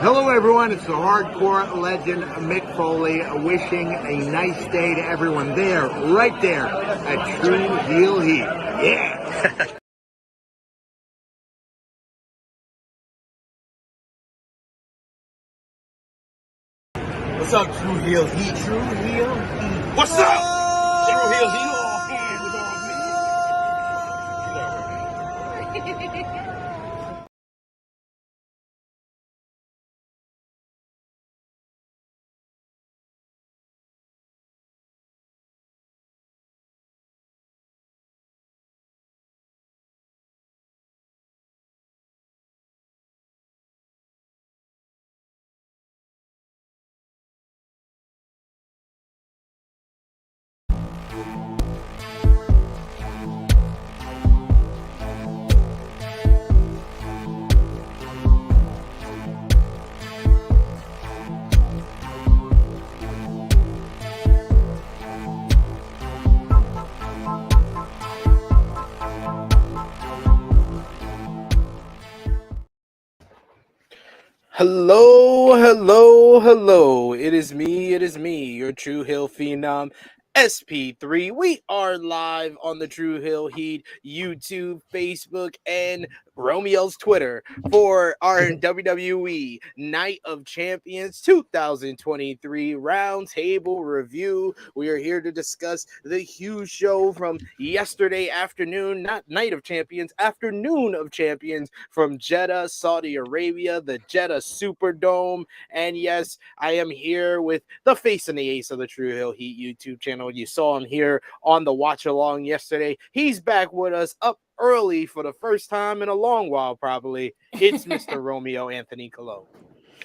Hello, everyone. It's the hardcore legend Mick Foley wishing a nice day to everyone there, right there at True Heel Heat. Yeah. What's up, True Heel Heat? True Heel Heat. What's up? True Heel Heat. All hands on me. Hello, hello, hello. It is me, your True Hill Phenom, SP3. We are live on the True Hill Heat YouTube, Facebook, and Romeo's Twitter for our WWE Night of Champions 2023 Roundtable review. We are here to discuss the huge show from yesterday afternoon, not Night of Champions, Afternoon of Champions from Jeddah, Saudi Arabia, the Jeddah Superdome. And yes, I am here with the face and the ace of the True Hill Heat YouTube channel. You saw him here on the watch along yesterday. He's back with us up early for the first time in a long while, probably. It's Mr. Romeo Anthony Cologne.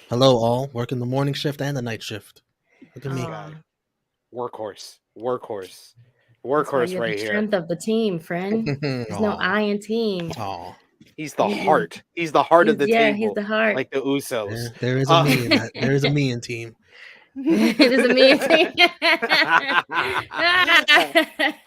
Hello, all. Working the morning shift and the night shift. Look at me. Workhorse You're right the here. strength of the team, friend. There's no I in team. He's the heart. He's the heart of the table. He's the heart. Like the Usos. Yeah, there is a me in that. There is a me in team. It is a me in team.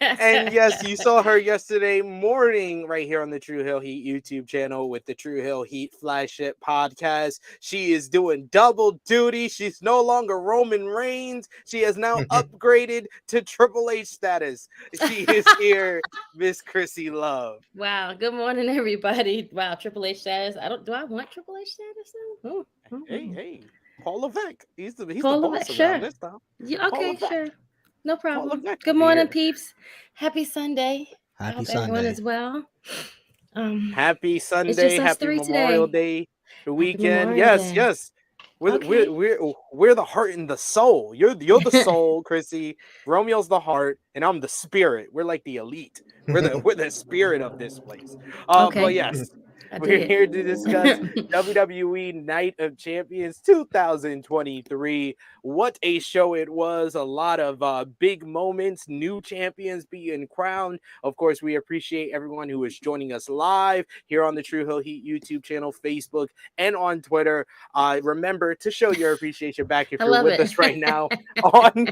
And yes, you saw her yesterday morning right here on the True Hill Heat YouTube channel with the True Hill Heat Flagship podcast. She is doing double duty. She's no longer Roman Reigns. She has now upgraded to Triple H status. She is here, Miss Chrissy Love. Wow. Good morning, everybody. Wow, Triple H status. Do I want Triple H status though? Hey. Paul Levesque. He's the Paul boss Levesque, around sure. this time. Yeah, okay, sure. No problem. Levesque Good morning, peeps. Happy Sunday. Happy Sunday. Everyone as well. Happy Sunday. Happy Memorial Day. The weekend. Yes. We're the heart and the soul. You're the soul, Chrissy. Romeo's the heart, and I'm the spirit. We're like the elite. We're the spirit of this place. But yes. We're here to discuss WWE Night of Champions 2023. What a show it was. A lot of big moments, new champions being crowned. Of course, we appreciate everyone who is joining us live here on the True Hill Heat YouTube channel, Facebook, and on Twitter. Remember to show your appreciation back if you're with us right now on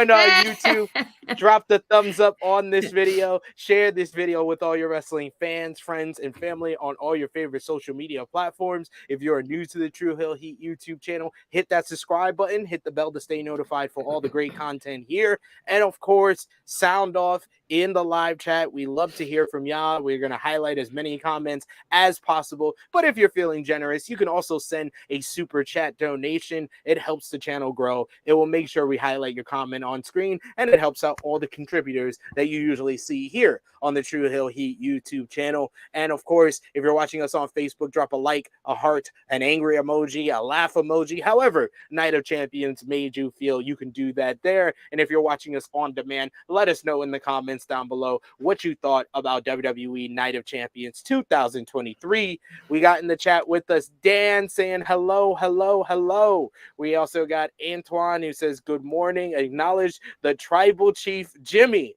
YouTube. Drop the thumbs up on this video. Share this video with all your wrestling fans, friends, and family on all your favorite social media platforms. If you're new to the True Hill Heat YouTube channel, hit that subscribe button, hit the bell to stay notified for all the great content here. And of course, sound off in the live chat. We love to hear from y'all. We're going to highlight as many comments as possible. But if you're feeling generous, you can also send a super chat donation. It helps the channel grow. It will make sure we highlight your comment on screen, and it helps out all the contributors that you usually see here on the True Hill Heat YouTube channel. And of course, if you're watching us on Facebook, drop a like, a heart, an angry emoji, a laugh emoji, however Night of Champions made you feel. You can do that there. And if you're watching us on demand, let us know in the comments down below what you thought about WWE Night of Champions 2023. We got in the chat with us Dan saying hello. We also got Antoine who says good morning. Acknowledge the tribal chief Jimmy.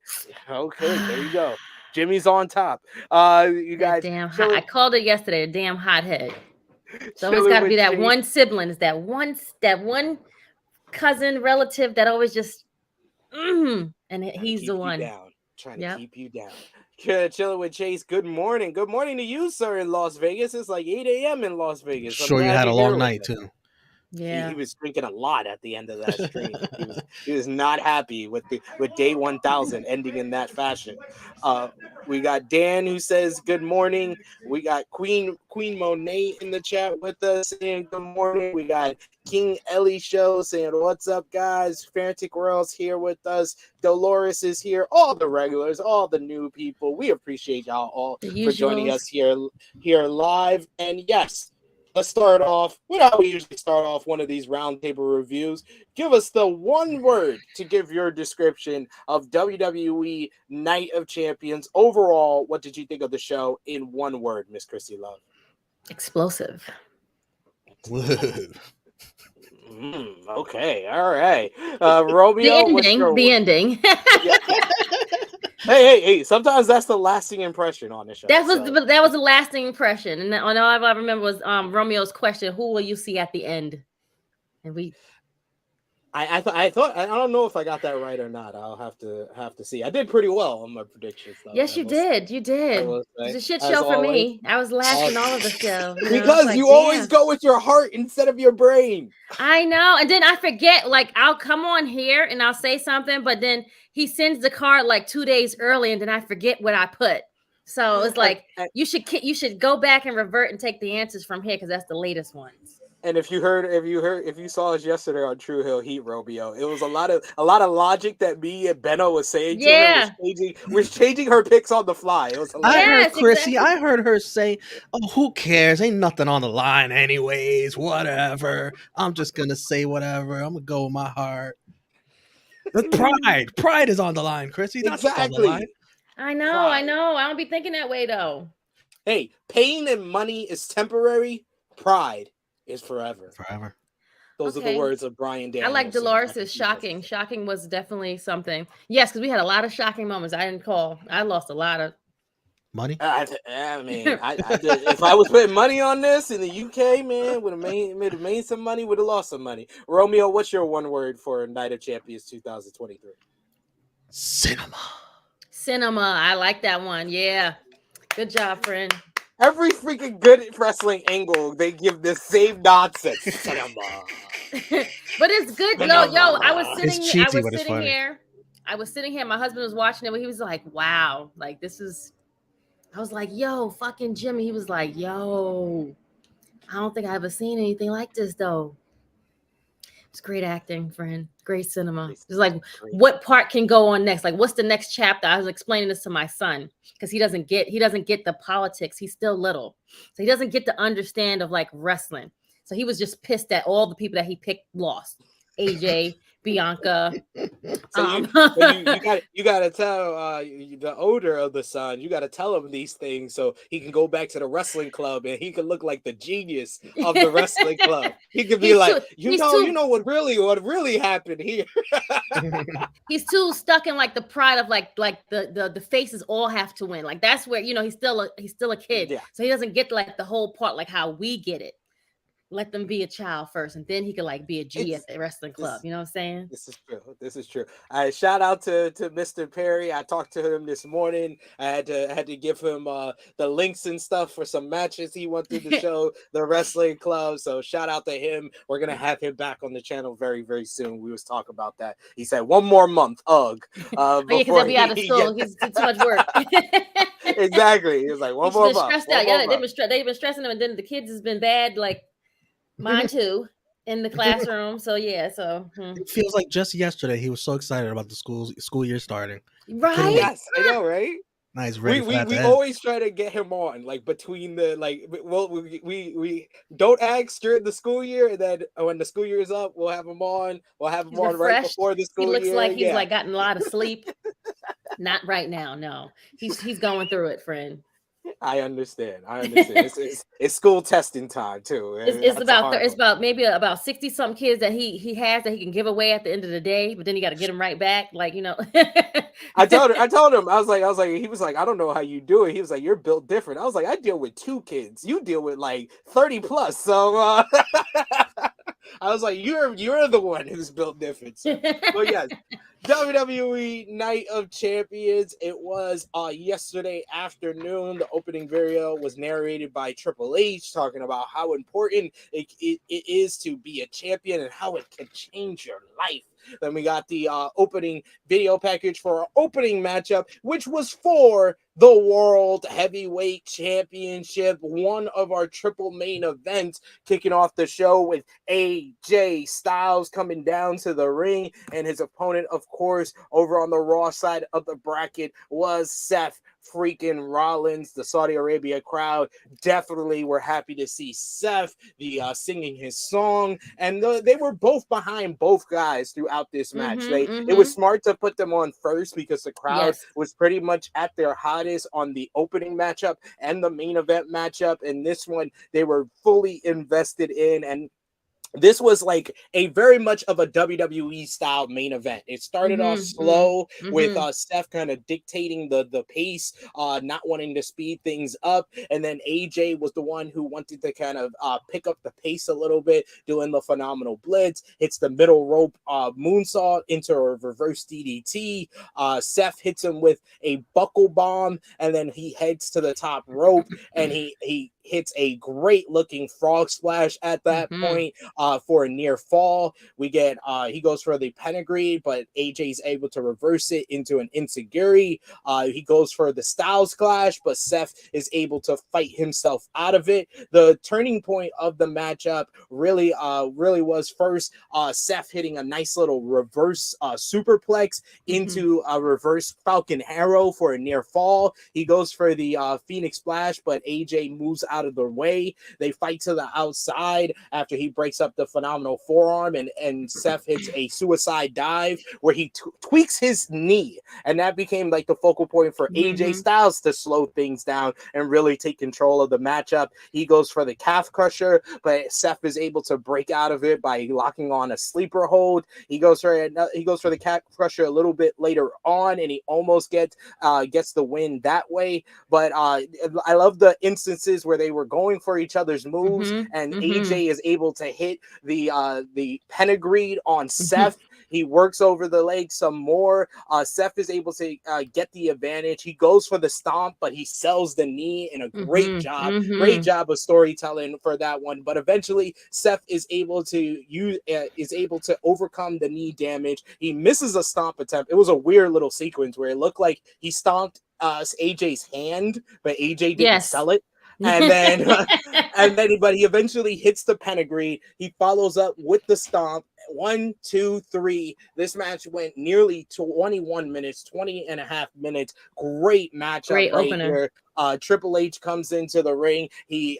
Okay, there you go. Jimmy's on top. You guys. I called it yesterday. A damn hothead. So always got to be that one sibling. Is that one cousin relative that always just and he's the one trying to keep you down. Chilling with Chase. Good morning to you, sir, in Las Vegas. It's like 8 a.m. in Las Vegas. Sure, you had a long night too. Yeah, he was drinking a lot at the end of that stream. he was not happy with day 1000 ending in that fashion. We got Dan who says good morning. We got Queen Monet in the chat with us saying good morning. We got King Ellie Show saying what's up, guys. Frantic Royals here with us. Dolores is here. All the regulars, all the new people. We appreciate y'all all for joining us here live. And yes, let's start off with how we usually start off one of these roundtable reviews. Give us the one word to give your description of WWE Night of Champions. Overall, what did you think of the show in one word, Miss Chrissy Love? Explosive. Okay, all right. Romeo, the ending. Hey, sometimes that's the lasting impression on the show. That was the lasting impression. And all I remember was Romeo's question, who will you see at the end? And I thought I don't know if I got that right or not. I'll have to see. I did pretty well on my predictions, though. Yes, you did. You did. It was a shit show for me. I was laughing all of the show. Because you always go with your heart instead of your brain. I know. And then I forget, like, I'll come on here and I'll say something, but then he sends the card like 2 days early and then I forget what I put. So it's like you should go back and revert and take the answers from here because that's the latest ones. And if you saw us yesterday on True Hill Heat, Romeo, it was a lot of logic that me and Benno was saying to her was changing her picks on the fly. It was hilarious. I heard Chrissy. Exactly. I heard her say, "Oh, who cares? Ain't nothing on the line, anyways. Whatever. I'm just gonna say whatever. I'm gonna go with my heart." Pride is on the line, Chrissy. That's on the line. I know. I don't be thinking that way though. Hey, pain and money is temporary. Pride is forever. Those are the words of Brian Daniels. I like Dolores' shocking. Shocking was definitely something. Yes, because we had a lot of shocking moments. I didn't call. I lost a lot of money. I mean, I did, if I was putting money on this in the UK, man, would have made some money, would have lost some money. Romeo, what's your one word for Night of Champions 2023? Cinema. I like that one. Yeah. Good job, friend. Every freaking good wrestling angle, they give the same nonsense. Cinema. But it's good. Yo, I was sitting here. My husband was watching it, but he was like, wow, like this is. I was like, yo, fucking Jimmy. He was like, yo, I don't think I've ever seen anything like this, though. It's great acting, friend. Great cinema. It's like, what part can go on next? Like, what's the next chapter? I was explaining this to my son because he doesn't get the politics. He's still little. So he doesn't get the understand of like wrestling. So he was just pissed that all the people that he picked lost. AJ, Bianca. So you gotta tell the older of the son, you gotta tell him these things so he can go back to the wrestling club and he can look like the genius of the wrestling club. He could be you know what really happened here. He's too stuck in like the pride of like the faces all have to win. Like that's where he's still a kid. Yeah. So he doesn't get like the whole part like how we get it. Let them be a child first, and then he could like be a G at the wrestling club. You know what I'm saying? This is true. Shout out to Mr. Perry. I talked to him this morning. I had to give him the links and stuff for some matches he went through the show, the wrestling club. So shout out to him. We're gonna have him back on the channel very, very soon. We was talking about that. He said 1 more month. Because he'll be out of school. He's too much work. Exactly. He was like 1 more month. Stressed out. Yeah, they've been stressing him, and then the kids has been bad. Like. Mine too, in the classroom. So yeah, it feels like just yesterday he was so excited about the school year starting. Right? Yes, I know, right? Nice. We always try to get him on like between the we don't ask during the school year, and then when the school year is up, we'll have him on. We'll have him on right before the school year. He looks like he's like gotten a lot of sleep. Not right now. No, he's going through it, friend. I understand. It's school testing time too. It's about maybe about 60 something kids that he has that he can give away at the end of the day, but then you got to get them right back. Like I told him I was like he was like I don't know how you do it. He was like you're built different. I was like I deal with 2 kids. You deal with like 30 plus. So I was like you're the one who's built different. So, but yes, WWE Night of Champions. It was yesterday afternoon. The opening video was narrated by Triple H, talking about how important it is to be a champion and how it can change your life. Then we got the opening video package for our opening matchup, which was for the World Heavyweight Championship, one of our triple main events, kicking off the show with AJ Styles coming down to the ring, and his opponent, of course, over on the Raw side of the bracket was Seth freaking Rollins. The Saudi Arabia crowd definitely were happy to see Seth singing his song, and they were both behind both guys throughout this match. It was smart to put them on first because the crowd was pretty much at their hottest on the opening matchup and the main event matchup, and this one they were fully invested in, and this was like a very much of a WWE style main event. It started off slow with Seth kind of dictating the pace, not wanting to speed things up. And then AJ was the one who wanted to kind of pick up the pace a little bit, doing the phenomenal blitz. Hits the middle rope moonsault into a reverse DDT. Seth hits him with a buckle bomb, and then he heads to the top rope, and he hits a great looking frog splash at that point for a near fall. We get he goes for the pedigree, but AJ's able to reverse it into an enziguri. He goes for the Styles Clash, but Seth is able to fight himself out of it. The turning point of the matchup really was first Seth hitting a nice little reverse superplex into a reverse Falcon Arrow for a near fall. He goes for the Phoenix Splash, but AJ moves out of the way. They fight to the outside after he breaks up the phenomenal forearm, and Seth hits a suicide dive where he tweaks his knee, and that became like the focal point for AJ Styles to slow things down and really take control of the matchup. He goes for the calf crusher, but Seth is able to break out of it by locking on a sleeper hold. He goes for the calf crusher a little bit later on, and he almost gets the win that way. But I love the instances where they were going for each other's moves, and AJ is able to hit the pedigree on Seth. He works over the leg some more. Seth is able to get the advantage. He goes for the stomp, but he sells the knee in a great job. Great job of storytelling for that one. But eventually, Seth is able to overcome the knee damage. He misses a stomp attempt. It was a weird little sequence where it looked like he stomped AJ's hand, but AJ didn't sell it. And then, but he eventually hits the pedigree. He follows up with the stomp. 1, 2, 3. This match went nearly 21 minutes, 20 and a half minutes. Great matchup. Great opener. Here. Triple H comes into the ring. He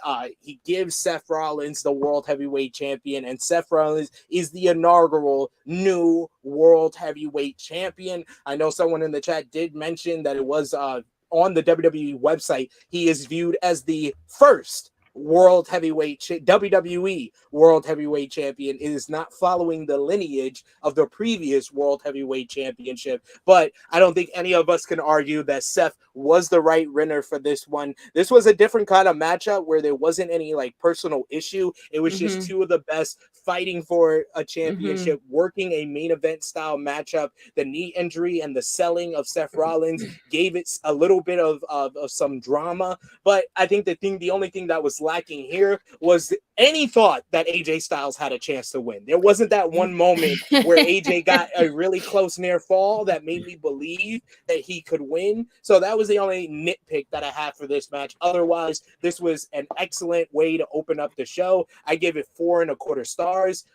gives Seth Rollins the World Heavyweight Champion, and Seth Rollins is the inaugural new World Heavyweight Champion. I know someone in the chat did mention that it was on the WWE website. He is viewed as the first World Heavyweight WWE World Heavyweight Champion. It is not following the lineage of the previous World Heavyweight Championship, but I don't think any of us can argue that Seth was the right winner for this one. This was a different kind of matchup where there wasn't any like personal issue. It was just two of the best fighting for a championship, working a main event style matchup. The knee injury and the selling of Seth Rollins gave it a little bit of some drama, but I think the only thing that was lacking here was any thought that AJ Styles had a chance to win. There wasn't that one moment where AJ got a really close near fall that made me believe that he could win. So that was the only nitpick that I had for this match. Otherwise, this was an excellent way to open up the show. I give it 4.25 stars.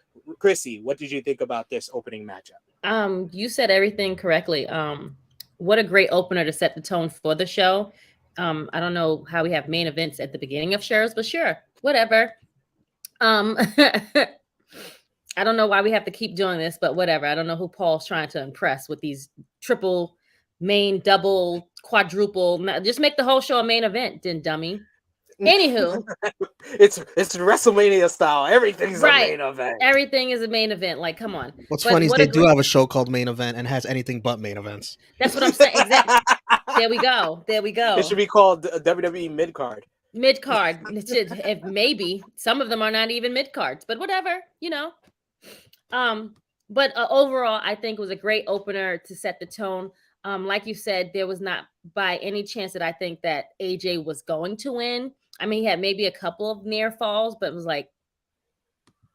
Chrissy, what did you think about this opening matchup? You said everything correctly. What a great opener to set the tone for the show. I don't know how we have main events at the beginning of shows, but sure, whatever. I don't know why we have to keep doing this, but whatever. I don't know who Paul's trying to impress with these triple, main, double, quadruple. Just make the whole show a main event, then dummy. Anywho, it's WrestleMania style. Everything's a main event. Everything is a main event. Like, come on. What's funny is they do have a show called Main Event and has anything but main events. That's what I'm saying. Exactly. There we go. It should be called WWE Mid Card. Mid card. Maybe some of them are not even mid cards, but whatever. But overall, I think it was a great opener to set the tone. Like you said, there was not by any chance that I think that AJ was going to win. I mean, he had maybe a couple of near falls, but it was like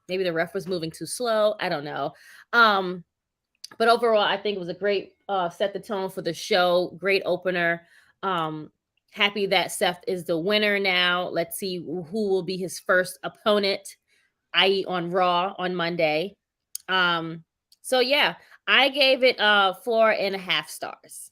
maybe the ref was moving too slow. I don't know. But overall, I think it was a great set the tone for the show. Great opener. Happy that Seth is the winner now. Let's see who will be his first opponent, i.e. on Raw on Monday. So yeah, I gave it 4.5 stars.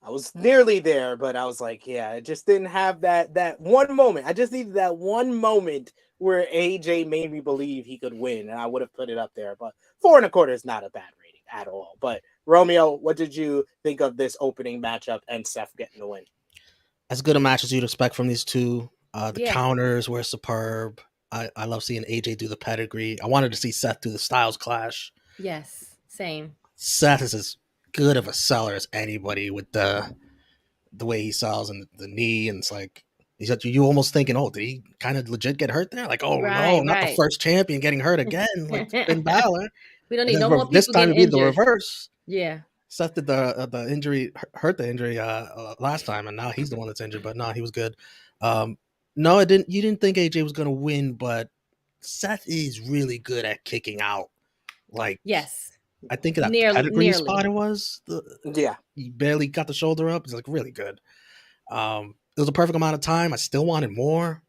I was nearly there, but I was like, yeah, it just didn't have that one moment. I just needed that one moment where AJ made me believe he could win, and I would have put it up there. But 4.25 is not a bad rating at all. But Romeo, what did you think of this opening matchup and Seth getting the win? As good a match as you'd expect from these two. The counters were superb. I love seeing AJ do the pedigree. I wanted to see Seth do the Styles Clash. Yes, same. Seth is as good of a seller as anybody with the way he sells and the knee, and it's like you almost thinking, oh, did he kind of legit get hurt there? Like, oh no, not the first champion getting hurt again, like Finn Balor. We don't need no more people this time getting it'd be injured. The reverse. Yeah. Seth did the injury, hurt the injury last time, and now he's the one that's injured. But no, he was good. No, it didn't. You didn't think AJ was going to win, but Seth is really good at kicking out. Like, yes, I think that pedigree spot it was. He barely got the shoulder up. It's like really good. It was a perfect amount of time. I still wanted more.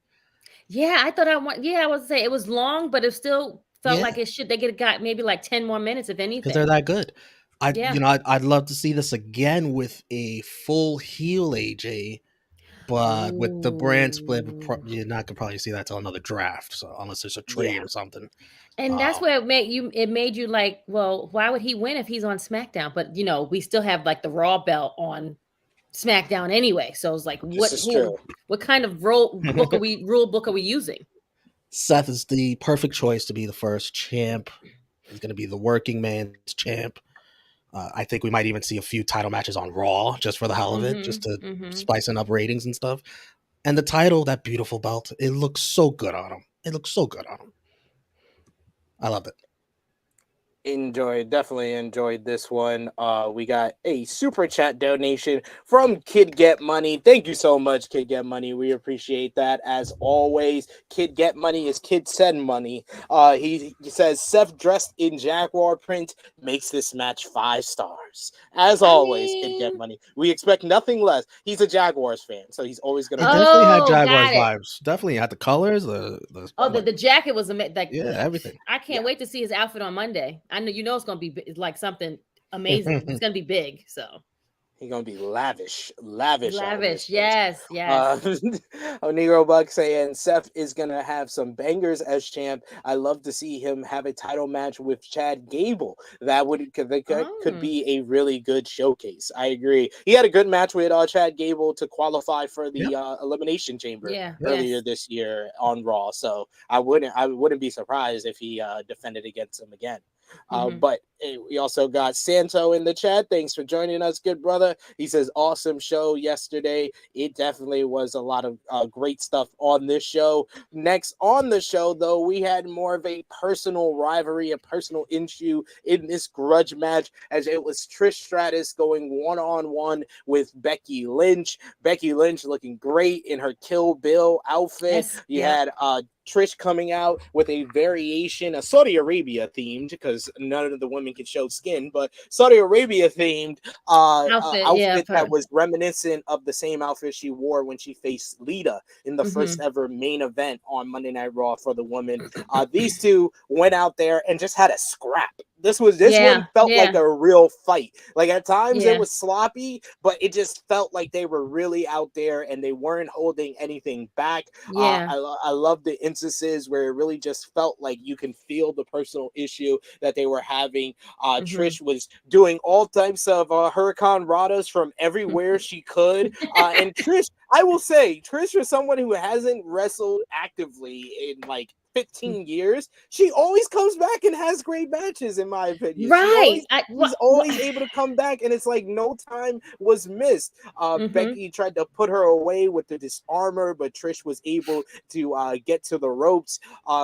Yeah, I thought I was say it was long, but it still felt like it should. They got maybe like 10 more minutes, if anything, because they're that good. I'd love to see this again with a full heel AJ, but with the brand split, you're not gonna probably see that till another draft. So unless there's a trade or something. And that's where it made you like, well, why would he win if he's on SmackDown? But we still have like the Raw belt on SmackDown anyway. So it's like, what kind of rule book are we using? Seth is the perfect choice to be the first champ. He's going to be the working man's champ. I think we might even see a few title matches on Raw just for the hell of it, just to spicing up ratings and stuff. And the title, that beautiful belt, it looks so good on him. I love it. Definitely enjoyed this one. We got a super chat donation from Kid Get Money. Thank you so much, Kid Get Money. We appreciate that as always. Kid Get Money is Kid Send Money. He says Seth dressed in Jaguar print makes this match 5 stars. As always, Kid Get Money. We expect nothing less. He's a Jaguars fan, so he's always gonna. Definitely had Jaguars vibes. Definitely had the colors. The jacket was amazing. Everything. I can't wait to see his outfit on Monday. I know it's going to be like something amazing. It's going to be big. So he's going to be lavish. Yes. Negro Buck saying Seth is going to have some bangers as champ. I love to see him have a title match with Chad Gable. That could be a really good showcase. I agree. He had a good match with Chad Gable to qualify for the Elimination Chamber earlier this year on Raw. So I wouldn't be surprised if he defended against him again. But we also got Santo in the chat. Thanks for joining us, good brother. He says, awesome show yesterday. It definitely was a lot of great stuff on this show. Next on the show, though, we had more of a personal rivalry, a personal issue in this grudge match, as it was Trish Stratus going one-on-one with Becky Lynch. Becky Lynch looking great in her Kill Bill outfit. You had Trish coming out with a variation, a Saudi Arabia themed, because none of the women can show skin, but Saudi Arabia themed outfit that was reminiscent of the same outfit she wore when she faced Lita in the first ever main event on Monday Night Raw for the women. These two went out there and just had a scrap. This one felt like a real fight. Like at times it was sloppy, but it just felt like they were really out there and they weren't holding anything back. I love the instances where it really just felt like you can feel the personal issue that they were having. Trish was doing all types of Hurricane Radas from everywhere she could. And Trish, I will say, Trish is someone who hasn't wrestled actively in like 15 years, she always comes back and has great matches, in my opinion. Right. She's always able to come back, and it's like no time was missed. Becky tried to put her away with the disarmor, but Trish was able to get to the ropes.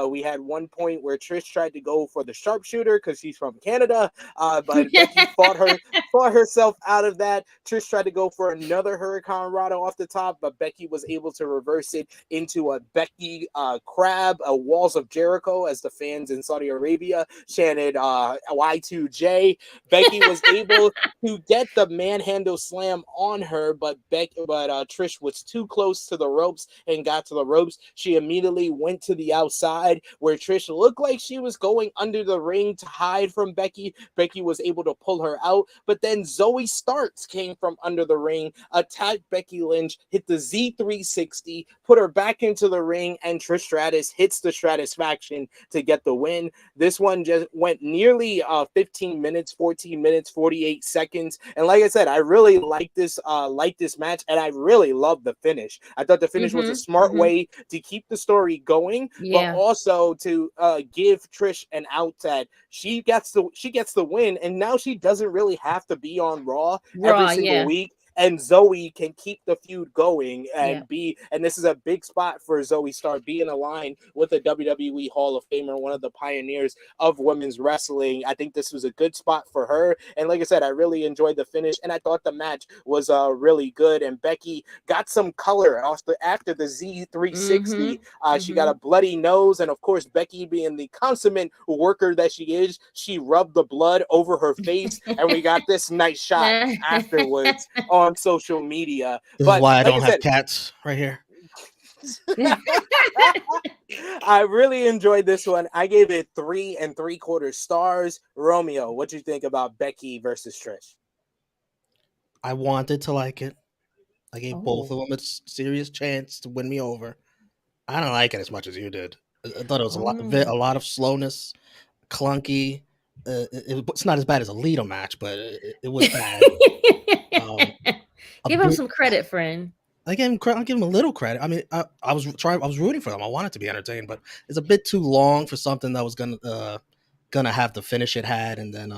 We had one point where Trish tried to go for the sharpshooter because she's from Canada, but Becky fought herself out of that. Trish tried to go for another Hurricane Rana off the top, but Becky was able to reverse it into a Becky crab, a Walls of Jericho, as the fans in Saudi Arabia chanted Y2J. Becky was able to get the manhandle slam on her, but Trish was too close to the ropes and got to the ropes. She immediately went to the outside where Trish looked like she was going under the ring to hide from Becky. Becky was able to pull her out, but then Zoe Starks came from under the ring, attacked Becky Lynch, hit the Z360, put her back into the ring, and Trish Stratus hits the Stratusfaction to get the win. This one just went nearly 15 minutes, 14 minutes, 48 seconds. And like I said, I really like this match, and I really love the finish. I thought the finish was a smart way to keep the story going, but also to give Trish an out that she gets the win, and now she doesn't really have to be on Raw every single week. And Zoe can keep the feud going and and this is a big spot for Zoe Stark, being aligned with a WWE Hall of Famer, one of the pioneers of women's wrestling. I think this was a good spot for her. And like I said, I really enjoyed the finish, and I thought the match was really good. And Becky got some color after the Z360. She got a bloody nose, and of course, Becky, being the consummate worker that she is, she rubbed the blood over her face, and we got this nice shot afterwards on social media. This is why I don't have cats right here. I really enjoyed this one. I gave it 3 3/4 stars. Romeo, what do you think about Becky versus Trish? I wanted to like it. I gave both of them a serious chance to win me over. I don't like it as much as you did. I thought it was a lot of slowness, clunky. It's not as bad as a Lita match, but it was bad. Give him some credit, friend. I'll give him a little credit. I mean, I was rooting for them. I wanted to be entertained, but it's a bit too long for something that was gonna have the finish it had, and then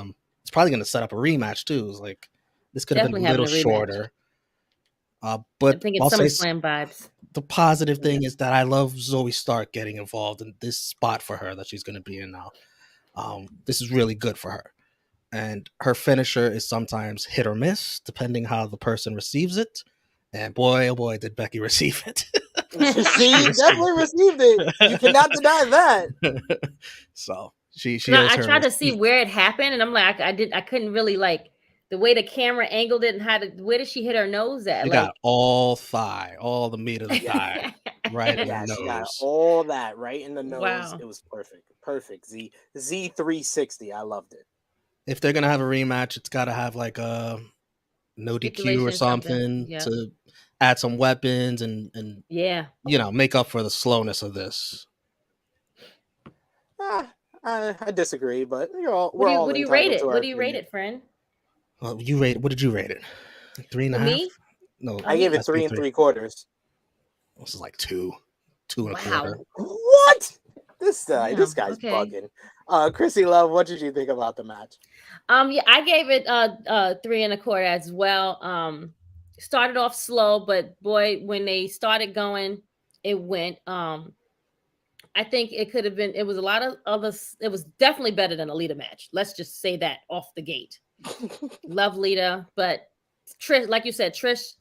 it's probably gonna set up a rematch too. It's like this could have been a little shorter. But I think it's SummerSlam vibes. The positive thing is that I love Zoe Stark getting involved in this spot for her that she's gonna be in now. This is really good for her. And her finisher is sometimes hit or miss, depending how the person receives it. And boy, oh boy, did Becky receive it. She definitely received it. You cannot deny that. So she I tried to see where it happened, and I'm like, I couldn't really like the way the camera angled it, and where did she hit her nose at? You got all the meat of the thigh, right in the nose. She got all that right in the nose. Wow. It was perfect. Z360. I loved it. If they're gonna have a rematch, it's got to have like a no DQ or something to add some weapons and make up for the slowness of this. I disagree, but what do you rate it? What do you rate it, friend? Well, what did you rate it? 3.5? Me? No, I gave it 3 3/4. This is like 2 2.25. What? This guy's bugging. Chrissy Love, what did you think about the match? I gave it 3 1/4 as well. Started off slow, but boy, when they started going, it went. I think it could have been. It was a lot of others. It was definitely better than a Lita match. Let's just say that off the gate. Love Lita, but Trish, like you said, Trish.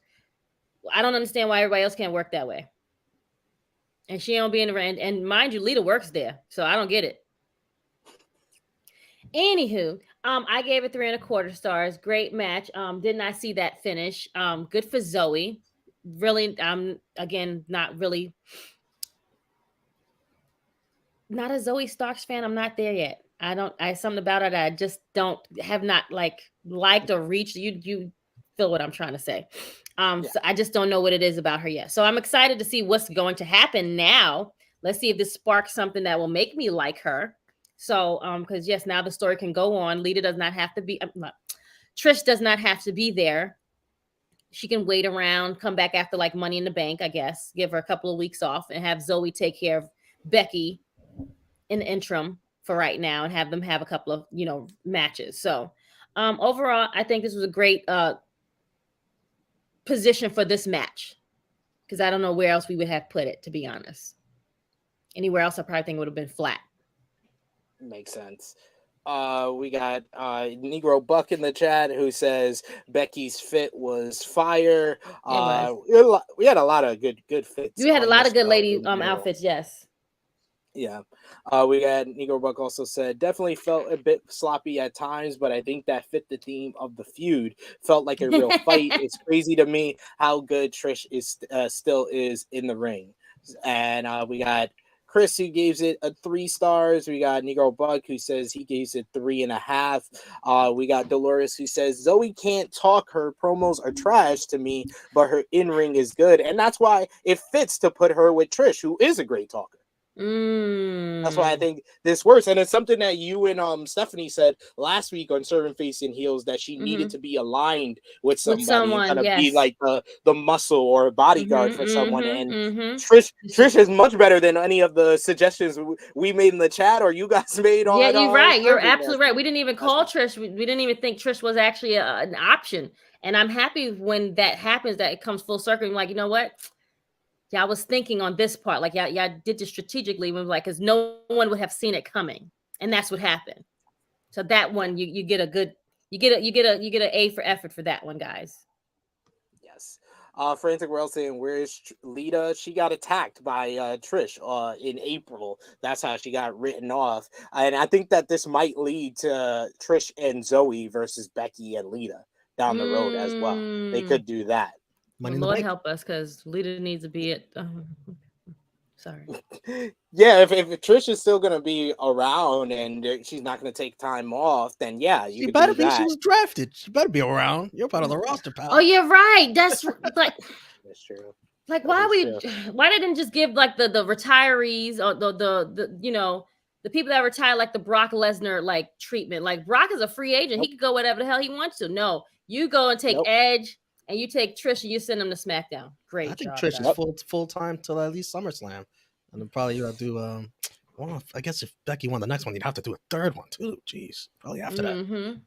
I don't understand why everybody else can't work that way. And she don't be in the ring. And mind you, Lita works there, so I don't get it. Anywho, I gave it 3 1/4 stars. Great match. Did not see that finish. Good for Zoe. Really, again, not a Zoe Starks fan. I'm not there yet. Something about it I just have not liked or reached. You feel what I'm trying to say. So I just don't know what it is about her yet. So I'm excited to see what's going to happen now. Let's see if this sparks something that will make me like her. So, because yes, now the story can go on. Lita does not have to be, Trish does not have to be there. She can wait around, come back after Money in the Bank, I guess, give her a couple of weeks off and have Zoe take care of Becky in interim for right now and have them have a couple of, matches. So overall, I think this was a great position for this match, because I don't know where else we would have put it, to be honest. Anywhere else, I probably think it would have been flat. Makes sense. We got Negro Buck in the chat who says Becky's fit was fire. We had a lot of good fits. We had a lot of good lady outfits, yes. Yeah. We got Negro Buck also said definitely felt a bit sloppy at times, but I think that fit the theme of the feud. Felt like a real fight. It's crazy to me how good Trish is still is in the ring. And we got Chris, who gives it 3 stars. We got Negro Bug, who says he gives it 3.5. We got Dolores, who says Zoe can't talk. Her promos are trash to me, but her in-ring is good. And that's why it fits to put her with Trish, who is a great talker. That's why I think this works, and it's something that you and Stephanie said last week on Serving Face and Heels, that she needed to be aligned with somebody, kind of be like the muscle or bodyguard for someone. And Trish is much better than any of the suggestions we made in the chat or you guys made on. Yeah, you're right. You're absolutely right. We didn't even call Trish. We didn't even think Trish was actually an option. And I'm happy when that happens, that it comes full circle. I'm like, you know what? Yeah, I was thinking on this part, like y'all did this strategically, because no one would have seen it coming, and that's what happened. So that one, you get an A for effort for that one, guys. Yes. Frantic World saying, where's Lita? She got attacked by Trish in April. That's how she got written off. And I think that this might lead to Trish and Zoe versus Becky and Lita down the road as well. They could do that. Lord help us, because Lita needs to be at. Sorry. Yeah, if Trish is still going to be around and she's not going to take time off, then yeah, you better be. She was drafted. She better be around. You're part of the roster, pal. Oh, you're right. That's like. That's true. Like, why didn't just give like the retirees or the people that retire, like the Brock Lesnar like treatment? Like, Brock is a free agent. He could go whatever the hell he wants to. No, you go and take Edge. And you take Trish and you send them to SmackDown. Great. I think Trish is full time till at least SummerSlam, and then probably you'll do. Well, I guess if Becky won the next one, you'd have to do a third one too. Jeez, probably after that.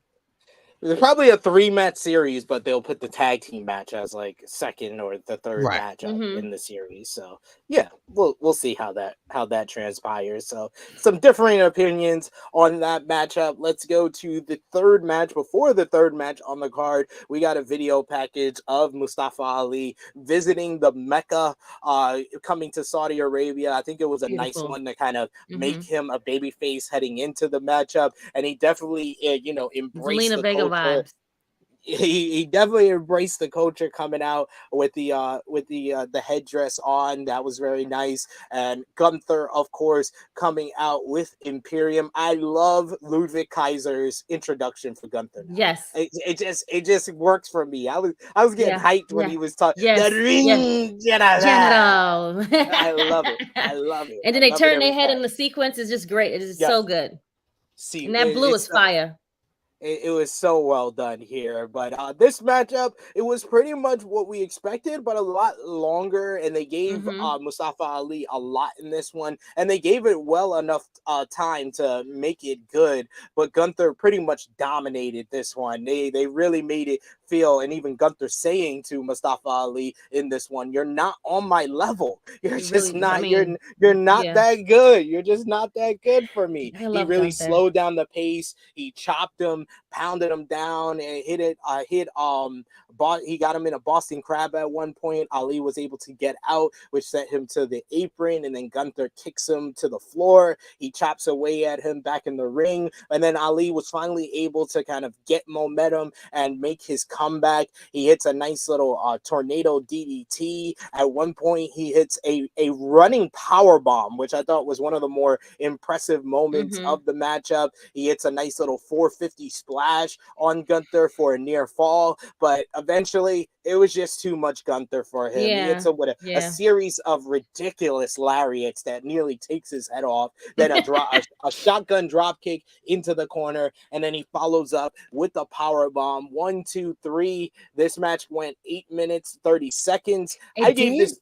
There's probably a 3-match series, but they'll put the tag team match as like second or the third match in the series. So yeah, we'll see how that transpires. So some differing opinions on that matchup. Let's go to the third match. Before the third match on the card, we got a video package of Mustafa Ali visiting the Mecca, coming to Saudi Arabia. I think it was a nice one to kind of make him a babyface heading into the matchup, and he definitely embraced the culture. Vibes. He definitely embraced the culture, coming out with the headdress on. That was very nice. And Gunther, of course, coming out with Imperium. I love Ludwig Kaiser's introduction for Gunther. Yes, it just works for me. I was getting hyped when he was talking. Yes. The ring general. I love it. And then they turn their head in the sequence. Is just great. It is so good. See, and that blue is fire. It was so well done here, but this matchup, it was pretty much what we expected, but a lot longer, and they gave Mustafa Ali a lot in this one, and they gave it well enough time to make it good, but Gunther pretty much dominated this one. They really made it feel, and even Gunther saying to Mustafa Ali in this one, you're not on my level. You're just not, you're not that good. You're just not that good for me. He really slowed down the pace. He chopped him, pounded him down, and he got him in a Boston Crab at one point. Ali was able to get out, which sent him to the apron, and then Gunther kicks him to the floor. He chops away at him back in the ring, and then Ali was finally able to kind of get momentum and make his comeback. He hits a nice little tornado DDT. At one point, he hits a running power bomb, which I thought was one of the more impressive moments of the matchup. He hits a nice little 450 splash on Gunther for a near fall, but eventually it was just too much Gunther for him. He hits a series of ridiculous lariats that nearly takes his head off, then a shotgun drop kick into the corner, and then he follows up with the power bomb. 1, 2, 3. This match went 8 minutes 30 seconds. I gave this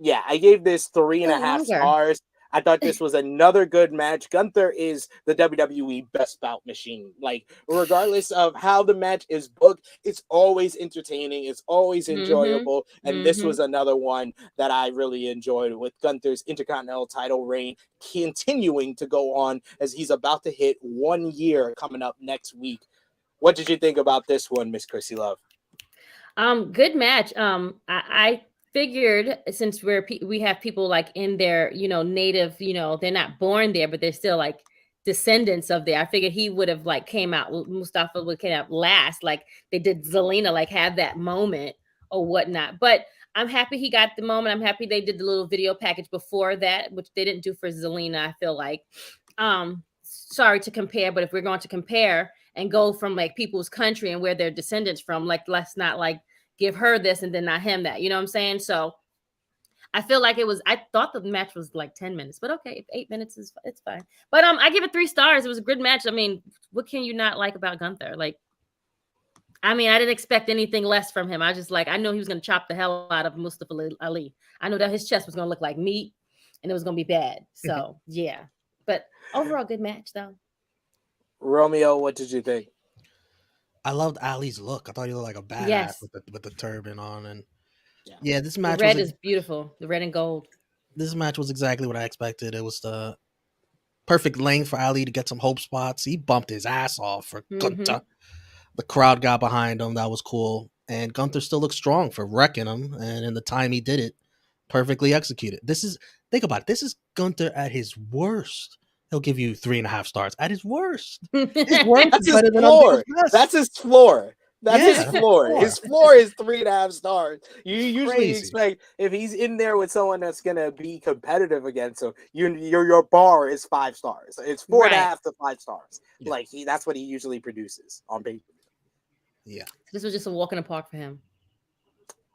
3.5 stars. I thought this was another good match. Gunther is the WWE best bout machine. Like, regardless of how the match is booked, it's always entertaining. It's always enjoyable. And this was another one that I really enjoyed, with Gunther's Intercontinental title reign continuing to go on as he's about to hit 1 year coming up next week. What did you think about this one, Miss Chrissy Love? Good match. I figured, since we have people like in their, native, they're not born there, but they're still like descendants of there. I figured he would have like Mustafa would came out last, like they did Zelina, like have that moment or whatnot. But I'm happy he got the moment. I'm happy they did the little video package before that, which they didn't do for Zelina, I feel like. Sorry to compare, but if we're going to compare and go from like people's country and where they're descendants from, like, let's not like give her this and then not him that, you know what I'm saying? So I feel like I thought the match was like 10 minutes, but okay, if 8 minutes it's fine. But I give it 3 stars. It was a good match. I mean, what can you not like about Gunther? Like, I mean, I didn't expect anything less from him. I know he was going to chop the hell out of Mustafa Ali. I know that his chest was going to look like meat and it was going to be bad. So yeah, but overall good match though. Romeo, what did you think? I loved Ali's look. I thought he looked like a badass with the turban on, and yeah, this match. The red is beautiful. The red and gold. This match was exactly what I expected. It was the perfect length for Ali to get some hope spots. He bumped his ass off for Gunther. The crowd got behind him. That was cool, and Gunther still looked strong for wrecking him. And in the time he did it, perfectly executed. Think about it. This is Gunther at his worst. He'll give you 3.5 stars at his worst. His worst That's his floor. That's his floor. His floor. His floor is 3.5 stars. You usually expect, if he's in there with someone that's gonna be competitive against him, your bar is 5 stars. It's 4.5 to 5 stars. Yeah. Like that's what he usually produces on paper. Yeah. This was just a walk in the park for him.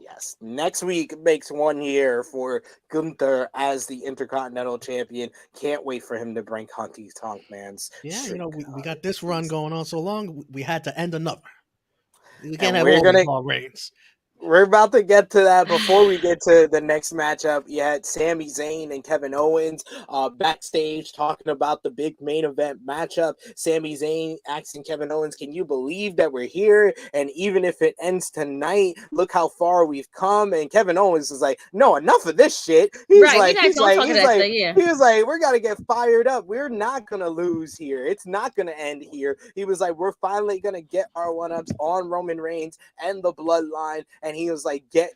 Yes. Next week makes 1 year for Gunther as the Intercontinental Champion. Can't wait for him to bring Honky Tonk Man's. Yeah, we got this run going on so long, we had to end another. We can't have all these long reigns. We're about to get to that. Before we get to the next matchup, you had Sami Zayn and Kevin Owens backstage talking about the big main event matchup. Sami Zayn asking Kevin Owens, can you believe that we're here? And even if it ends tonight, look how far we've come. And Kevin Owens is like, no, enough of this shit. He was like, we're going to get fired up. We're not going to lose here. It's not going to end here. He was like, we're finally going to get our one-ups on Roman Reigns and the Bloodline. And he was like, get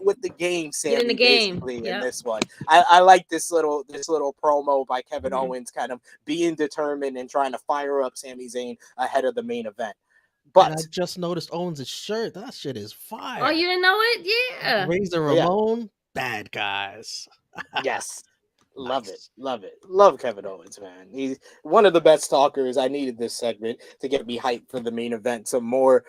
with the game, Sami. Get in the game. In this one, I like this little promo by Kevin Owens, kind of being determined and trying to fire up Sami Zayn ahead of the main event. But I just noticed Owens' shirt. That shit is fire. Oh, you didn't know it? Yeah. Razor Ramon, bad guys. Yes. Love it. Love Kevin Owens, man. He's one of the best talkers. I needed this segment to get me hyped for the main event some more.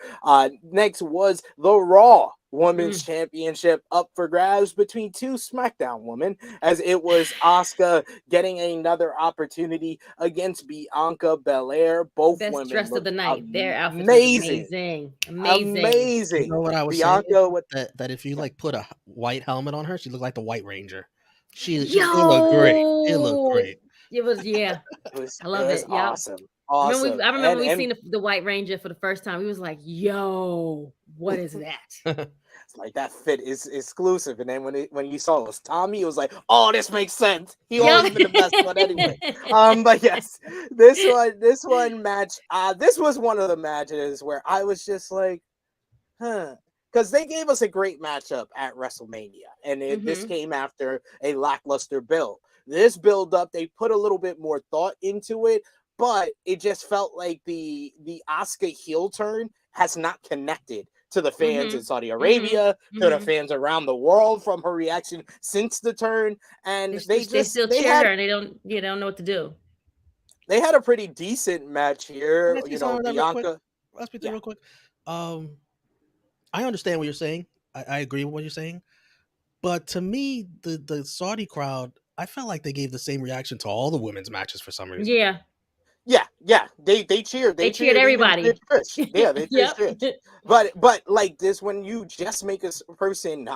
Next was the Raw Women's Championship up for grabs between 2 SmackDown women, as it was Asuka getting another opportunity against Bianca Belair. Both best women dressed of the night. Their outfits amazing. You know what I was saying? That if you like put a white helmet on her, she looked like the White Ranger. She looked great. It looked great. It was, I love it. Awesome. I remember we seen the White Ranger for the first time. We was like, yo, what is that? It's like that fit is exclusive. And then when you saw it was Tommy, it was like, oh, this makes sense. He always been the best one anyway. But yes, this one match, this was one of the matches where I was just like, because they gave us a great matchup at WrestleMania, and this came after a lackluster build. This build up, they put a little bit more thought into it, but it just felt like the Asuka heel turn has not connected to the fans in Saudi Arabia, to the fans around the world from her reaction since the turn, and they still cheer her, and they don't know what to do. They had a pretty decent match here, Bianca. Let's be real quick. I understand what you're saying. I agree with what you're saying. But to me, the Saudi crowd, I felt like they gave the same reaction to all the women's matches for some reason. Yeah. They cheered. They cheered everybody. They cheered. But like this, when you just make a person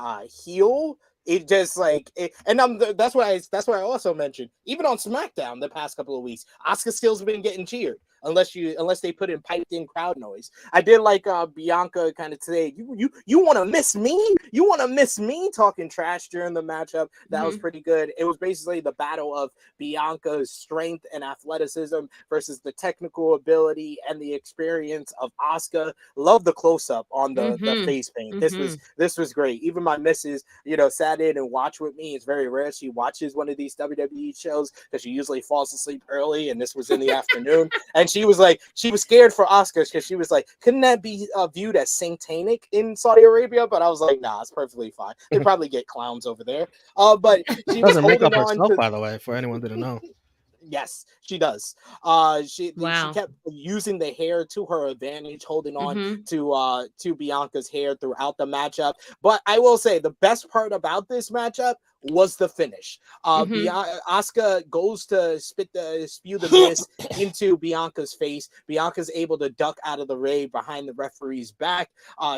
heel, it just like it, and that's why I also mentioned even on SmackDown the past couple of weeks, Asuka skills have been getting cheered unless they put in piped in crowd noise. I did like Bianca kind of today. You want to miss me? You want to miss me talking trash during the matchup? That was pretty good. It was basically the battle of Bianca's strength and athleticism versus the technical ability and the experience of Asuka. Love the close up on the face paint. This was great. Even my missus, sat in and watched with me. It's very rare she watches one of these WWE shows because she usually falls asleep early, and this was in the afternoon. And she was scared for Asuka because she was like, couldn't that be viewed as satanic in Saudi Arabia? But I was like, nah, it's perfectly fine. They probably get clowns over there. But she doesn't make up herself, by the way, for anyone that didn't know. Yes, she does. She kept using the hair to her advantage, holding on to Bianca's hair throughout the matchup. But I will say the best part about this matchup was the finish. Asuka goes to spew the mist into Bianca's face. Bianca's able to duck out of the ray behind the referee's back.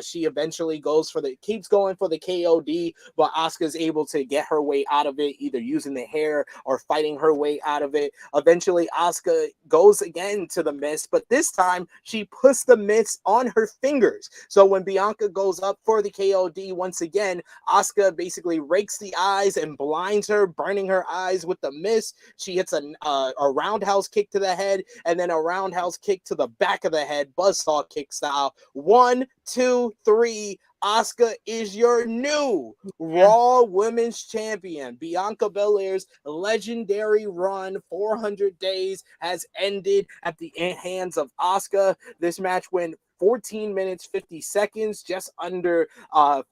She eventually keeps going for the KOD, but Asuka's able to get her way out of it, either using the hair or fighting her way out of it. Eventually, Asuka goes again to the mist, but this time she puts the mist on her fingers. So when Bianca goes up for the KOD once again, Asuka basically rakes the eyes and blinds her, burning her eyes with the mist. She hits a roundhouse kick to the head and then a roundhouse kick to the back of the head, buzzsaw kick style. 1, 2, 3. Asuka is your new Raw Women's Champion. Bianca Belair's legendary run, 400 days, has ended at the hands of Asuka. This match went 14 minutes, 50 seconds, just under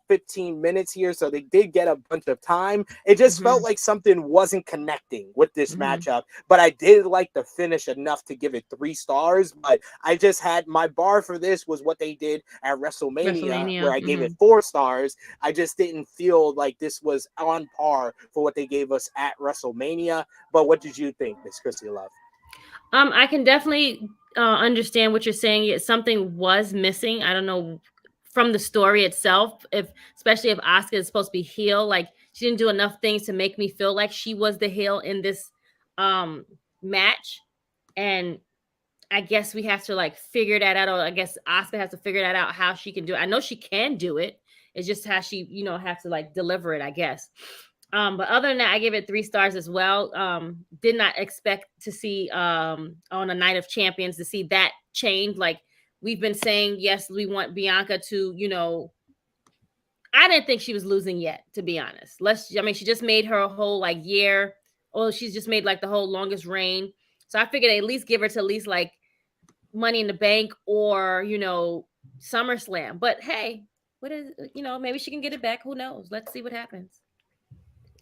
15 minutes here. So they did get a bunch of time. It just felt like something wasn't connecting with this matchup, but I did like the finish enough to give it 3 stars. But I just had my bar for this was what they did at WrestleMania. Where I gave it 4 stars. I just didn't feel like this was on par for what they gave us at WrestleMania. But what did you think, Miss Chrissy Love? I can definitely understand what you're saying. Yet something was missing. I don't know from the story itself, especially if Asuka is supposed to be heel, like she didn't do enough things to make me feel like she was the heel in this match. And I guess we have to like figure that out, or I guess Asuka has to figure that out how she can do it. I know she can do it. It's just how she, have to like deliver it, I guess. But other than that, I give it 3 stars as well. Did not expect to see on a Night of Champions to see that change. Like we've been saying, yes, we want Bianca to, I didn't think she was losing yet, to be honest. She just made her whole like year. Oh, she's just made like the whole longest reign. So I figured at least give her to at least like Money in the Bank or, SummerSlam. But hey, what is, maybe she can get it back. Who knows? Let's see what happens.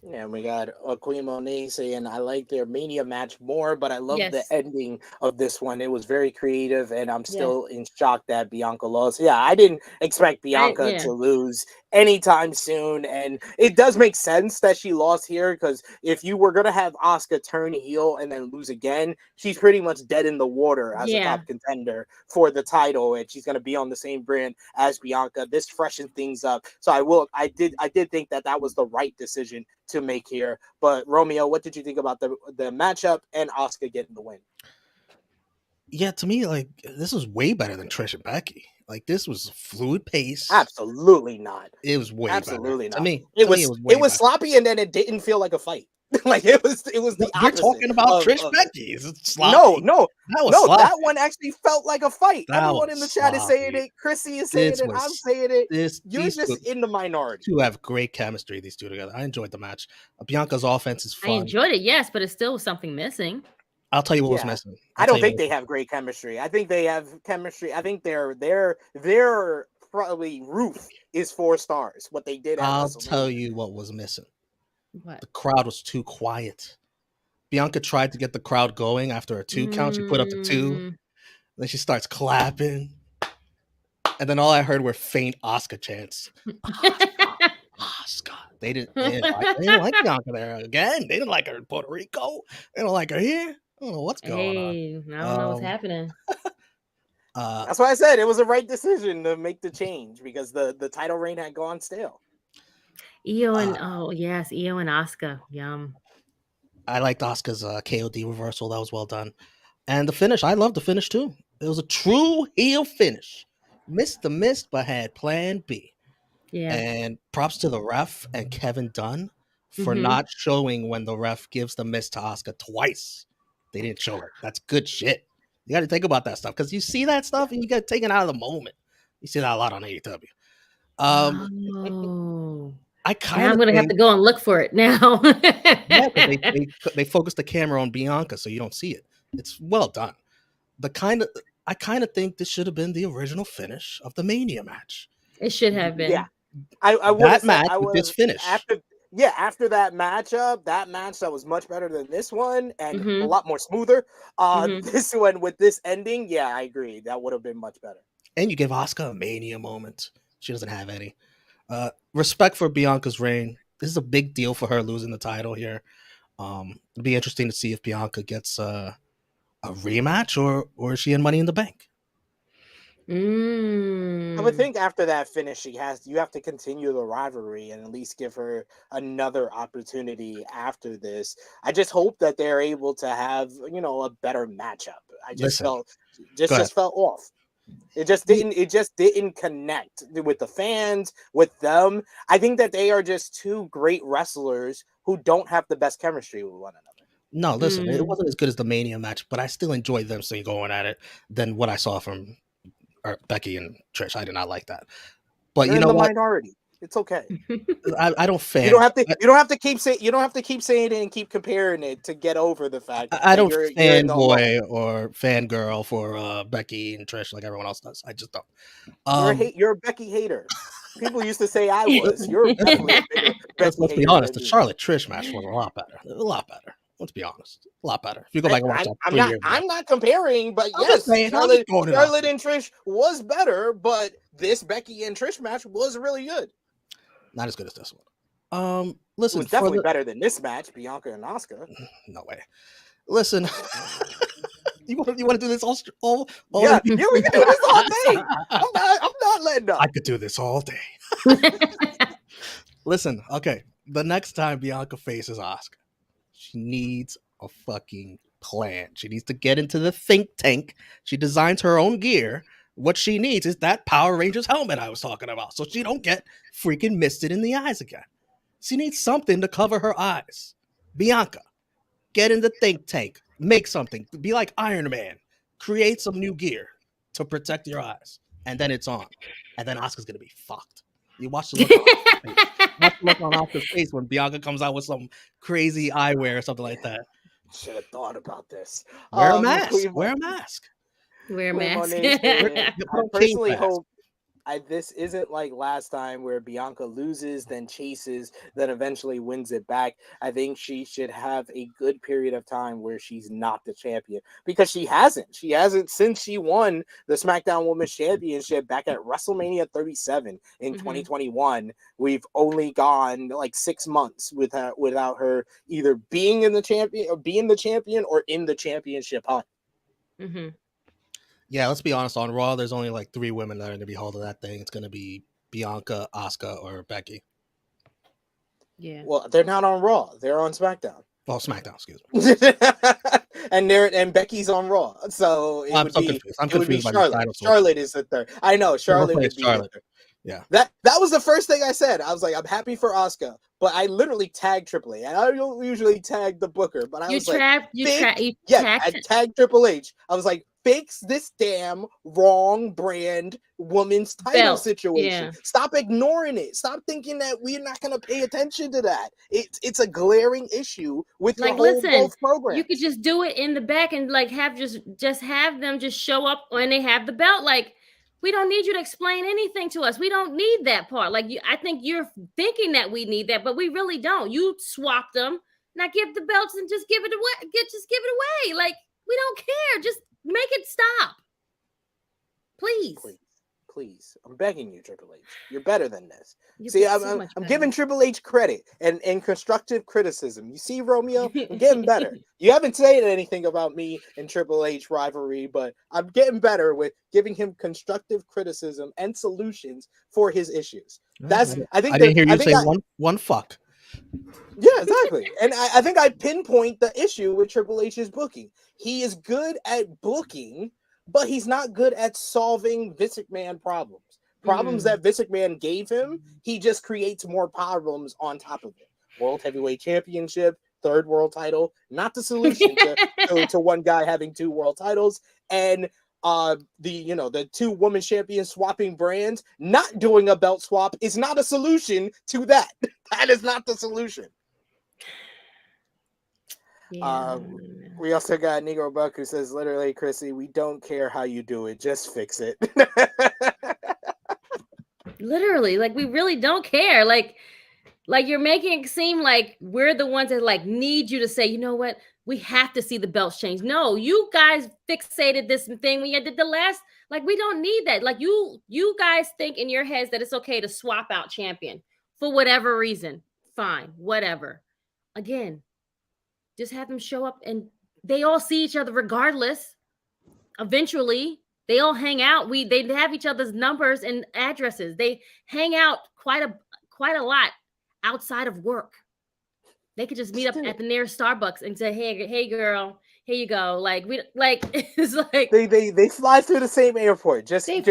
Yeah, we got Queen Monet saying, I like their Mania match more, but I love the ending of this one. It was very creative, and I'm still in shock that Bianca lost. Yeah, I didn't expect Bianca to lose anytime soon, and it does make sense that she lost here, because if you were going to have Asuka turn heel and then lose again, she's pretty much dead in the water as a top contender for the title, and she's going to be on the same brand as Bianca. This freshened things up, so I did think that was the right decision to make here. But Romeo, what did you think about the matchup and Asuka getting the win? Yeah, to me, like this was way better than Trish and Becky. Like this was fluid pace. Absolutely not. It was way absolutely better. Not. To me, it was sloppy, and then it didn't feel like a fight. Like it was the opposite. You're talking about Trish Becky. Is it sloppy? No, sloppy. That one actually felt like a fight. Everyone in the chat is saying it. Chrissy is saying it. I'm saying it. You're just in the minority. Two have great chemistry, these two together. I enjoyed the match. Bianca's offense is fun. I enjoyed it, yes, but it's still something missing. I'll tell you what was missing. I don't think they have great chemistry. I think they have chemistry. I think their probably roof is 4 stars. What they did. I'll tell you what was missing. What? The crowd was too quiet. Bianca tried to get the crowd going after a 2 count. She put up the 2. Then she starts clapping. And then all I heard were faint Asuka chants. Asuka. They didn't like Bianca there again. They didn't like her in Puerto Rico. They don't like her here. I don't know what's going on. I don't know what's happening. That's why I said it was a right decision to make the change, because the title reign had gone stale. Io and Io and Asuka. Yum. I liked Asuka's KOD reversal. That was well done. And the finish, I love the finish too. It was a true heel finish. Missed the miss, but had plan B. Yeah. And props to the ref and Kevin Dunn for not showing when the ref gives the miss to Asuka twice. They didn't show it. That's good shit. You got to think about that stuff because you see that stuff and you get taken out of the moment. You see that a lot on AEW. I'm gonna have to go and look for it now. they focus the camera on Bianca so you don't see it. It's well done. I kind of think this should have been the original finish of the Mania match. It should have been. Yeah, I would have match with this finish. After that matchup, that was much better than this one and a lot more smoother. This one with this ending, yeah, I agree. That would have been much better. And you give Asuka a Mania moment. She doesn't have any. Respect for Bianca's reign. This is a big deal for her losing the title here. It'll be interesting to see if Bianca gets a rematch or is she in Money in the Bank? I would think after that finish, you have to continue the rivalry and at least give her another opportunity after this. I just hope that they're able to have a better matchup. I just felt off. It just didn't connect with the fans, with them. I think that they are just two great wrestlers who don't have the best chemistry with one another. No, listen, it wasn't as good as the Mania match, but I still enjoyed them still going at it than what I saw from Becky and Trish. I did not like that. But You're you know in the what? minority. It's okay. I don't fan. You don't have to keep saying it and keep comparing it to get over the fact. I don't fanboy or fangirl for Becky and Trish like everyone else does. I just don't. You're a Becky hater. People used to say I was. You're definitely a bigger Let's be honest. The Charlotte Trish match was a lot better. A lot better. Let's be honest. A lot better. If you go back and watch that, I'm not comparing, but yes, Charlotte and Trish was better, but this Becky and Trish match was really good. Not as good as this one. Listen, it was definitely better than this match, Bianca and Asuka. No way. Listen, you want to do this all yeah, we can do this all day. I'm not letting up. I could do this all day. Listen, okay. The next time Bianca faces Asuka, she needs a fucking plan. She needs to get into the think tank. She designs her own gear. What she needs is that Power Rangers helmet I was talking about, so she don't get freaking misted in the eyes again. She needs something to cover her eyes. Bianca, get in the think tank. Make something. Be like Iron Man. Create some new gear to protect your eyes. And then it's on. And then Asuka's going to be fucked. You watch the look on Asuka's face when Bianca comes out with some crazy eyewear or something like that. Should have thought about this. Wear a mask. Wear a mask. Wear a mask. I personally hope this isn't like last time where Bianca loses, then chases, then eventually wins it back. I think she should have a good period of time where she's not the champion because she hasn't. She hasn't since she won the SmackDown Women's Championship back at WrestleMania 37 in 2021. We've only gone like 6 months without her either being in the champion or in the championship hunt. Yeah, let's be honest. On Raw, there's only like 3 women that are going to be holding that thing. It's going to be Bianca, Asuka, or Becky. Yeah. Well, they're not on Raw. They're on SmackDown. Well, SmackDown, excuse me. and Becky's on Raw. So it would be Charlotte. Charlotte is the third. I know Charlotte would be the third. Yeah. That was the first thing I said. I was like, I'm happy for Asuka, but I literally tagged Triple H. And I don't usually tag the Booker, but I I tagged Triple H. I was like, fix this damn wrong brand women's title situation. Yeah. Stop ignoring it. Stop thinking that we're not going to pay attention to that. It's a glaring issue with your whole both program. You could just do it in the back and like have just have them just show up when they have the belt. Like, we don't need you to explain anything to us. We don't need that part. Like, I think you're thinking that we need that, but we really don't. You swap them. Now give the belts and just give it away. Just give it away. Like, we don't care. Just make it stop. Please. Please, I'm begging you, Triple H. You're better than this. You're See, so I'm giving Triple H credit and constructive criticism. You see, Romeo, I'm getting better. You haven't said anything about me and Triple H rivalry, but I'm getting better with giving him constructive criticism and solutions for his issues. That's I didn't hear you say one fuck. Yeah, exactly. And I think I pinpoint the issue with Triple H's booking. He is good at booking, but he's not good at solving Vince McMahon problems. Problems that Vince McMahon gave him, he just creates more problems on top of it. World Heavyweight Championship, third world title, not the solution to one guy having two world titles. And the two women champions swapping brands, not doing a belt swap is not a solution to that. That is not the solution. Yeah. We also got Negro Buck who says, literally, Chrissy, we don't care how you do it, just fix it. Literally, like, we really don't care. Like you're making it seem like we're the ones that like need you to say, you know what, we have to see the belts change. No, you guys fixated this thing when you did the last. Like, we don't need that. Like, you guys think in your heads that it's okay to swap out champion for whatever reason. Fine, whatever. Again, just have them show up and they all see each other regardless. Eventually, they all hang out. They have each other's numbers and addresses. They hang out quite a lot outside of work. They could just meet up at the nearest Starbucks and say, hey girl, here you go. Like, it's like they fly through the same airport. Exchange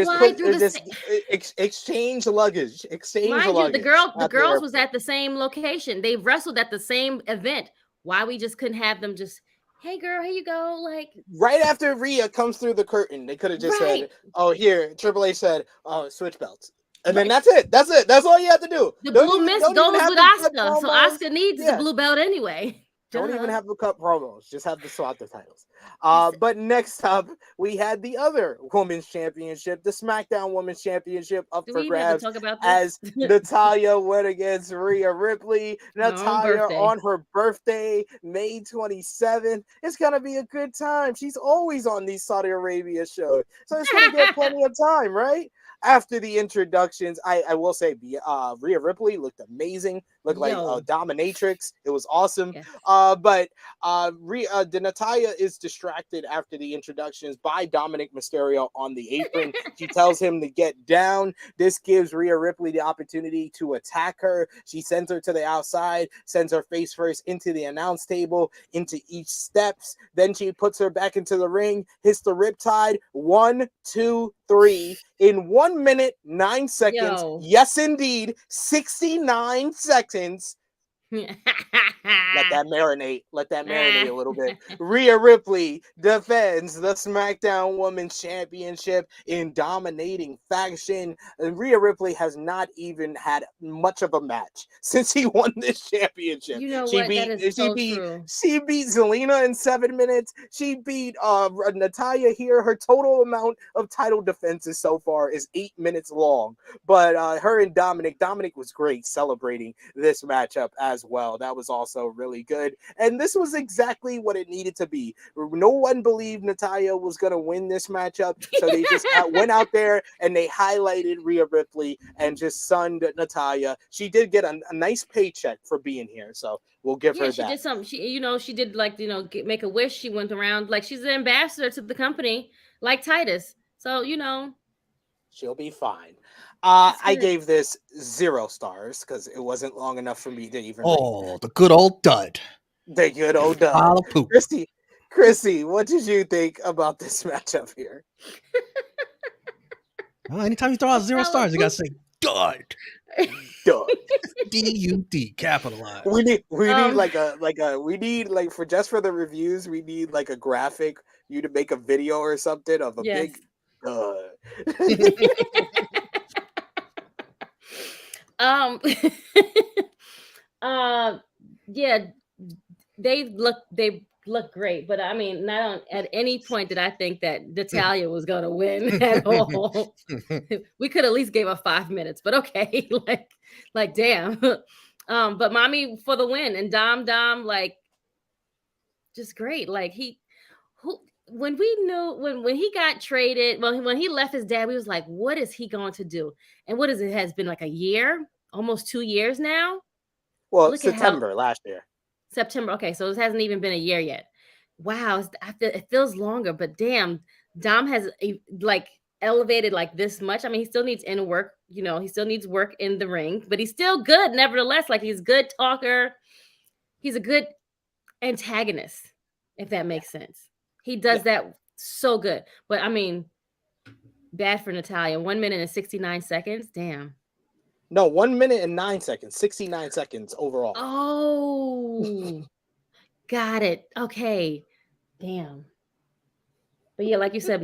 luggage. Mind you, the girls was at the same location. They wrestled at the same event. Why we just couldn't have them just, hey girl, here you go. Like, right after Rhea comes through the curtain, they could have just said, oh, here, Triple H said, oh, switch belts. And then that's it. That's all you have to do. The blue mist goes with Asuka. So Asuka needs the blue belt anyway. Don't even have to cut promos. Just have to swap the titles. But next up, we had the other Women's Championship, the SmackDown Women's Championship up for grabs as Natalya went against Rhea Ripley. Natalya on her birthday, May 27th. It's going to be a good time. She's always on these Saudi Arabia shows. So it's going to get plenty of time, right? After the introductions, I will say Rhea Ripley looked amazing. Looked like a dominatrix. It was awesome. Yes. But Natalya is distracted after the introductions by Dominic Mysterio on the apron. She tells him to get down. This gives Rhea Ripley the opportunity to attack her. She sends her to the outside, sends her face first into the announce table, into each steps. Then she puts her back into the ring, hits the riptide. 1, 2, 3 in 1 minute, 9 seconds. Yo. Yes, indeed. 69 seconds. Let that marinate a little bit. Rhea Ripley defends the SmackDown Women's Championship in dominating fashion. And Rhea Ripley has not even had much of a match since he won this championship. You know what? That is so true. She beat Zelina in 7 minutes. She beat Natalya here. Her total amount of title defenses so far is 8 minutes long. But her and Dominic was great celebrating this matchup as well. That was also really good. And this was exactly what it needed to be. No one believed Natalya was going to win this matchup. So they just went out there and they highlighted Rhea Ripley and just sunned Natalya. She did get a nice paycheck for being here. So we'll give her that. She did something. She did make a wish. She went around like she's an ambassador to the company like Titus. So, she'll be fine. I gave this 0 stars because it wasn't long enough for me to even. Oh, the good old dud. The good old dud. Chrissy, what did you think about this matchup here? Well, anytime you throw out 0 stars, you gotta say dud. Dud. D-U-D, capitalized. We need for the reviews, we need like a graphic, you to make a video or something of a big dud. They look great, but I mean, not at any point did I think that Natalya was gonna win at all. We could at least give her 5 minutes, but okay, like damn. But mommy for the win, and Dom, like, just great. Like when we knew when he got traded, well, when he left his dad, we was like, what is he going to do? And what is it? Has been like a year, almost 2 years now. Well, look September last year. September. Okay, so it hasn't even been a year yet. Wow, it feels longer, but damn, Dom has like elevated like this much. I mean, he still needs inner work. You know, he still needs work in the ring, but he's still good. Nevertheless, like he's a good talker. He's a good antagonist, if that makes sense. He does that so good. But I mean, bad for Natalya. 1 minute and 69 seconds. Damn. No, 1 minute and 9 seconds. 69 seconds overall. Oh, got it. Okay. Damn. But yeah, like you said,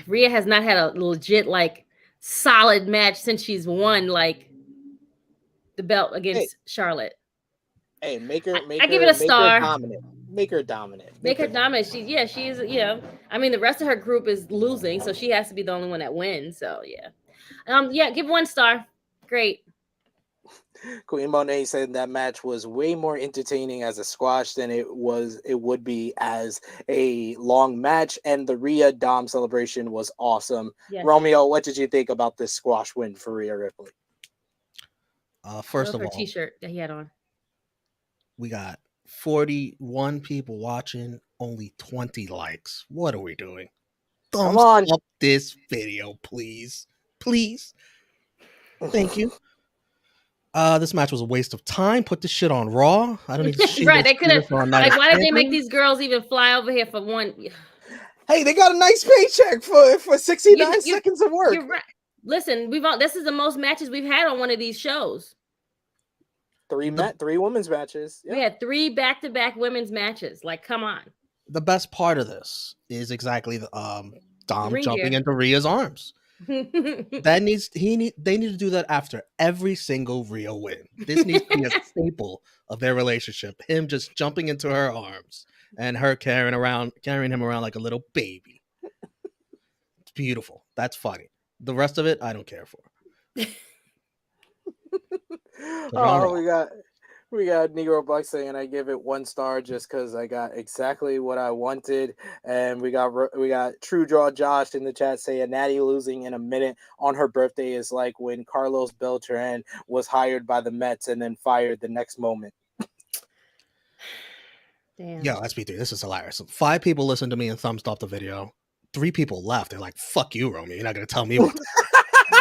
Rhea has not had a legit, like, solid match since she's won, like, the belt against Charlotte. Hey, make her. I give it a star. Make her dominant. Make her dominant. She's I mean, the rest of her group is losing, so she has to be the only one that wins. So yeah, give 1 star. Great. Queen Monet said that match was way more entertaining as a squash than it would be as a long match, and the Rhea Dom celebration was awesome. Yes. Romeo, what did you think about this squash win for Rhea Ripley? First of all, t-shirt that he had on. We got 41 people watching, only 20 likes. What are we doing? Thumbs up this video, please. Please. Thank you. This match was a waste of time. Put this shit on Raw. I don't need to see right, they could have. Like, why did they make these girls even fly over here for one? Hey, they got a nice paycheck for 69 seconds of work. You're right. Listen, this is the most matches we've had on one of these shows. 3 women's matches. Yeah. We had 3 back-to-back women's matches. Like, come on. The best part of this is exactly the Dom jumping into Rhea's arms. They need to do that after every single Rhea win. This needs to be a staple of their relationship. Him just jumping into her arms and her carrying him around like a little baby. It's beautiful. That's funny. The rest of it, I don't care for. We got Negro Buck saying I give it 1 star just because I got exactly what I wanted, and we got True Draw Josh in the chat saying Natty losing in a minute on her birthday is like when Carlos Beltran was hired by the Mets and then fired the next moment. Damn. Yeah, let's be through. This is hilarious. 5 people listened to me and thumbs up the video. 3 people left. They're like, "Fuck you, Romeo. You're not gonna tell me what."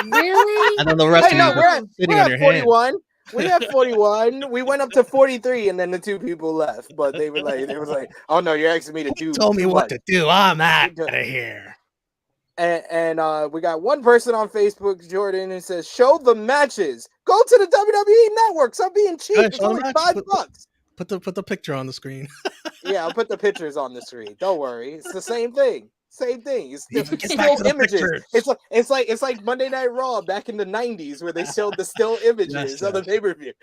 Really? And then the rest of you sitting on your 41. hand. We have 41. We went up to 43, and then the 2 people left. But they was like, "Oh no, you're asking me to do." Told me what to do. I'm out of here. And we got one person on Facebook, Jordan, who says, "Show the matches. Go to the WWE Network. Stop being cheap. It's only $5. Put the picture on the screen." Yeah, I'll put the pictures on the screen. Don't worry. It's the same thing. It's still images. It's like Monday Night Raw back in the 90s where they showed the still images of the pay-per-view.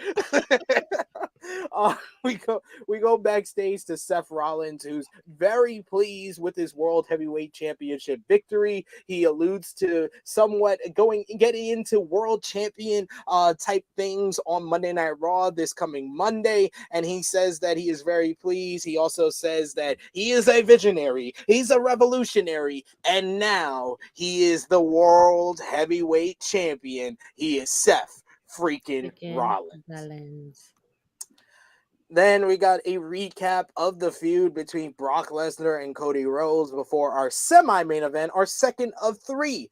We go backstage to Seth Rollins, who's very pleased with his World Heavyweight Championship victory. He alludes to somewhat getting into World Champion type things on Monday Night Raw this coming Monday, and he says that he is very pleased. He also says that he is a visionary. He's a revolutionary. And now he is the World Heavyweight Champion. He is Seth freaking Rollins. Then we got a recap of the feud between Brock Lesnar and Cody Rhodes before our semi-main event, our second of 3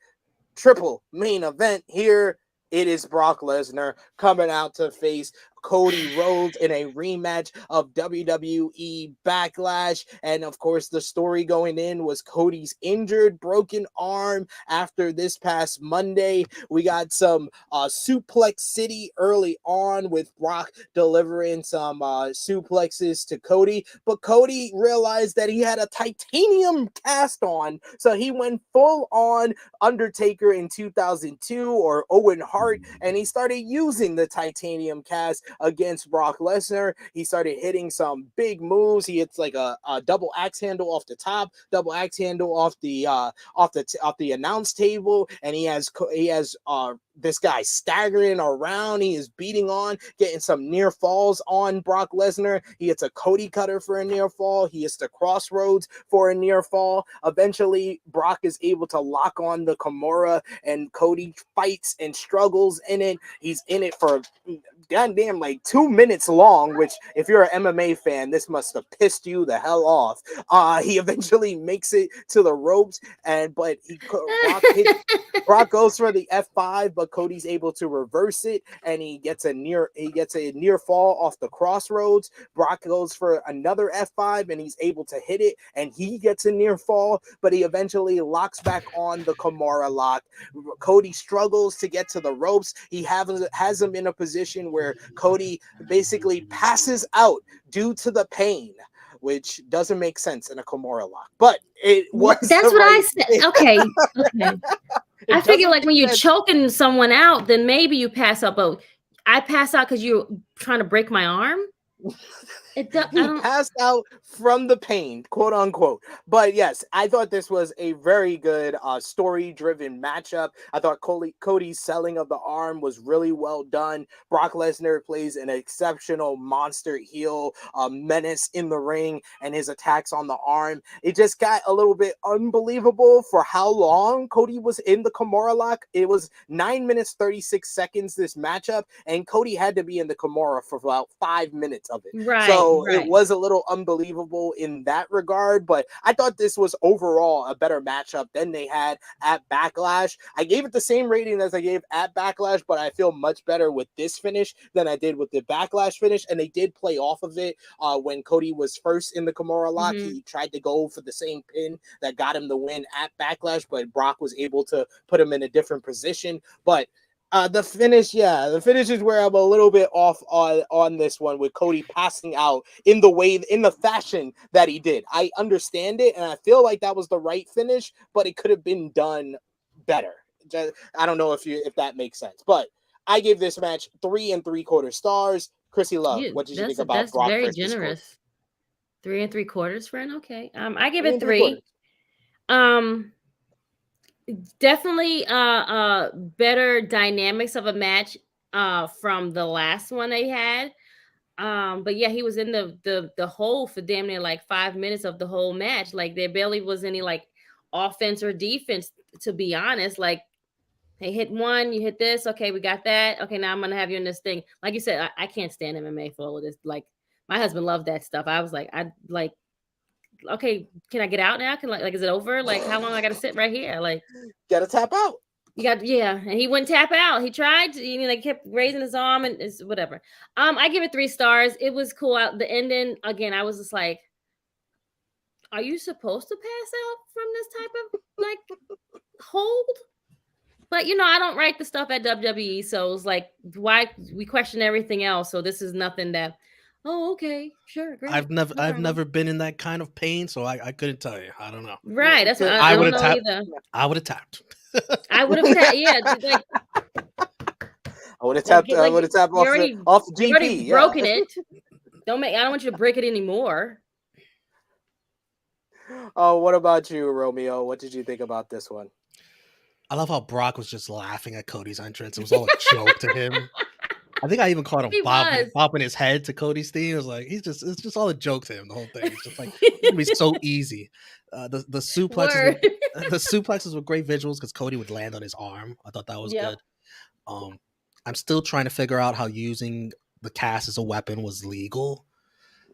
triple main event here. It is Brock Lesnar coming out to face Cody Rhodes in a rematch of WWE Backlash. And of course, the story going in was Cody's injured, broken arm after this past Monday. We got some Suplex City early on with Brock delivering some suplexes to Cody. But Cody realized that he had a titanium cast on. So he went full on Undertaker in 2002 or Owen Hart. And he started using the titanium cast against Brock Lesnar. He started hitting some big moves. He hits like a double axe handle off the top, double axe handle off the announce table, and he has this guy staggering around. He is beating on, getting some near falls on Brock Lesnar. He hits a Cody cutter for a near fall. He hits the crossroads for a near fall. Eventually, Brock is able to lock on the Kimura, and Cody fights and struggles in it. He's in it for goddamn like 2 minutes long, which if you're an MMA fan, this must have pissed you the hell off. He eventually makes it to the ropes, but Brock goes for the F5, but Cody's able to reverse it, and he gets a near fall off the crossroads. Brock goes for another F5, and he's able to hit it, and he gets a near fall, but he eventually locks back on the Kimura lock. Cody struggles to get to the ropes. He has him in a position where Cody basically passes out due to the pain, which doesn't make sense in a Kimura lock, but it was. That's what I said. Okay. I figure like when you're choking someone out, then maybe you pass out. But I pass out because you're trying to break my arm. He passed out from the pain, quote unquote. But yes, I thought this was a very good story-driven matchup. I thought Cody's selling of the arm was really well done. Brock Lesnar plays an exceptional monster heel menace in the ring, and his attacks on the arm. It just got a little bit unbelievable for how long Cody was in the Kimura lock. It was 9 minutes 36 seconds this matchup, and Cody had to be in the Kimura for about 5 minutes of it. Right. So it was a little unbelievable in that regard, but I thought this was overall a better matchup than they had at Backlash. I gave it the same rating as I gave at Backlash, but I feel much better with this finish than I did with the Backlash finish, and they did play off of it when Cody was first in the Kimura lock. Mm-hmm. He tried to go for the same pin that got him the win at Backlash, but Brock was able to put him in a different position. But the finish is where I'm a little bit off on this one, with Cody passing out in the fashion that he did. I understand it, and I feel like that was the right finish, but it could have been done better. I don't know if that makes sense, but I gave this match 3 3/4 stars. Chrissy Love, what did you think about Brock? That's very generous. 3 3/4, friend. Okay, I give it 3. Definitely better dynamics of a match from the last one they had. But yeah, he was in the hole for damn near like 5 minutes of the whole match. Like there barely was any like offense or defense, to be honest. Like they hit one, you hit this, okay, we got that. Okay, now I'm gonna have you in this thing. Like you said, I can't stand MMA for all of this. Like my husband loved that stuff. I was like, okay, can I get out now? Can like is it over? Like how long I gotta sit right here? Like gotta tap out. And he wouldn't tap out. He tried to, like kept raising his arm and it's whatever. I give it 3 stars. It was cool. The ending again, I was just like, are you supposed to pass out from this type of like hold? But I don't write the stuff at WWE, so it's like why we question everything else. So this is nothing that. Oh, okay, sure, great. I've never been in that kind of pain, so I couldn't tell you. I don't know. Right, that's what I don't know either. I would have tapped. I would have tapped. Yeah, like I would have tapped. I would have tapped off the GP. You already broken it. I don't want you to break it anymore. Oh, what about you, Romeo? What did you think about this one? I love how Brock was just laughing at Cody's entrance. It was all a joke to him. I think I even caught him bopping his head to Cody's theme. It was like it's just all a joke to him. The whole thing. It's just like it's gonna be so easy. The suplexes, the suplexes were great visuals because Cody would land on his arm. I thought that was good. I'm still trying to figure out how using the cast as a weapon was legal.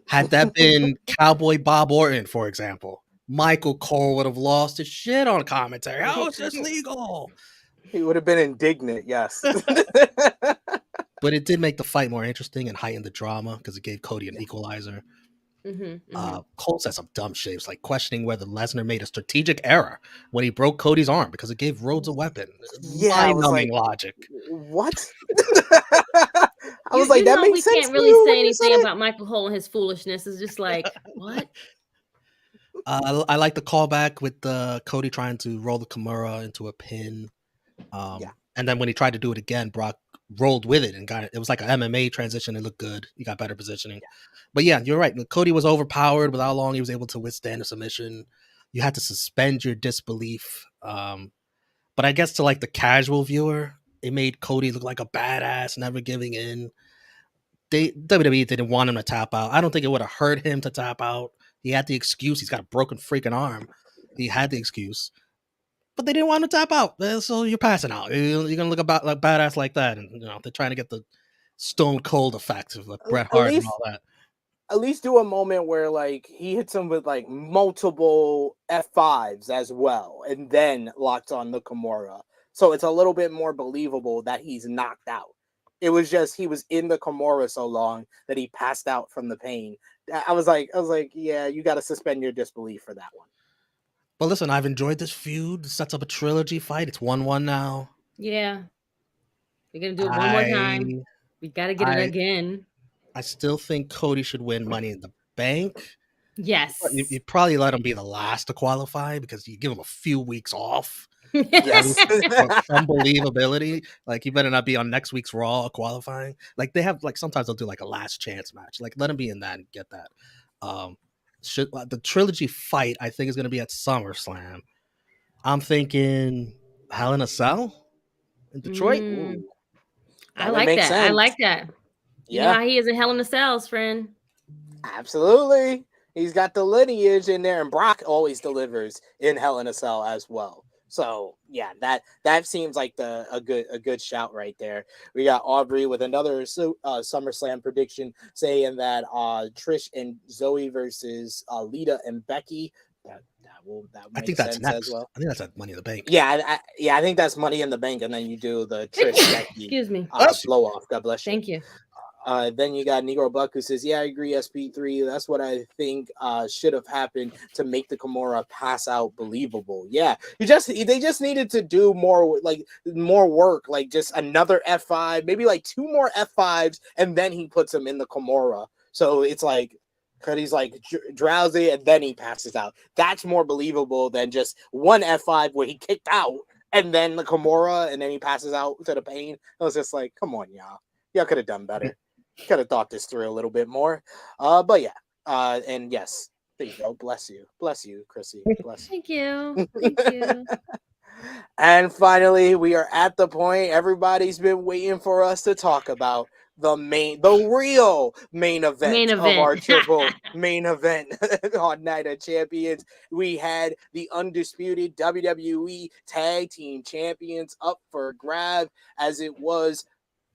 Had that been Cowboy Bob Orton, for example, Michael Cole would have lost his shit on commentary. How is this legal? He would have been indignant, yes. But it did make the fight more interesting and heighten the drama because it gave Cody an equalizer. Cole said some dumb shit, like questioning whether Lesnar made a strategic error when he broke Cody's arm because it gave Rhodes a weapon. Mind-numbing logic. What? I was like, that makes sense. We can't really say anything about Michael Cole and his foolishness. It's just like, what? I like the callback with Cody trying to roll the Kimura into a pin. And then when he tried to do it again, Brock rolled with it and got it. It was like an MMA transition. It looked good. You got better positioning. But yeah, you're right. Cody was overpowered with how long he was able to withstand a submission. You had to suspend your disbelief. But I guess to like the casual viewer, it made Cody look like a badass, never giving in. WWE didn't want him to tap out. I don't think it would have hurt him to tap out. He had the excuse. He's got a broken freaking arm. He had the excuse. But they didn't want him to tap out. So you're passing out. You're going to look about like badass like that. And they're trying to get the stone cold effect of like Bret Hart and all that. At least do a moment where like he hits him with like multiple F5s as well, and then locked on the Kimura. So it's a little bit more believable that he's knocked out. It was just he was in the Kimura so long that he passed out from the pain. I was like, yeah, you got to suspend your disbelief for that one. But listen, I've enjoyed this feud. It sets up a trilogy fight. It's 1-1 now. Yeah, we're gonna do it one more time. We got to get it again. I still think Cody should win Money in the Bank. Yes. You probably let him be the last to qualify because you give him a few weeks off. Yes. Some believability. Like, you better not be on next week's Raw qualifying. Like, they have, like, sometimes they'll do, like, a last chance match. Like, let him be in that and get that. The trilogy fight, I think, is going to be at SummerSlam. I'm thinking Hell in a Cell in Detroit. I like that. Sense. I like that. You know how he is in Hell in a Cells, friend. Absolutely. He's got the lineage in there, and Brock always delivers in Hell in a Cell as well. So yeah, that seems like a good shout right there. We got Aubrey with another SummerSlam prediction saying that Trish and Zoe versus Lita and Becky. That will make sense as well. I think that's at Money in the Bank. Yeah, I think that's Money in the Bank, and then you do the Trish Becky Excuse me. blow off. God bless you. Thank you. Then you got Negro Buck who says, yeah, I agree, SP3. That's what I think should have happened to make the Kimura pass out believable. Yeah, they just needed to do more work, like just another F5, maybe like 2 more F5s, and then he puts him in the Kimura. So it's like, because he's like drowsy and then he passes out. That's more believable than just one F5 where he kicked out and then the Kimura and then he passes out to the pain. I was just like, come on, y'all. Y'all could have done better. Could have thought this through a little bit more. But yeah. And yes, there you go. Bless you, Chrissy. Bless you. Thank you. Thank you. And finally, we are at the point everybody's been waiting for us to talk about. The real main event of our triple main event on Night of Champions. We had the undisputed WWE Tag Team Champions up for grab, as it was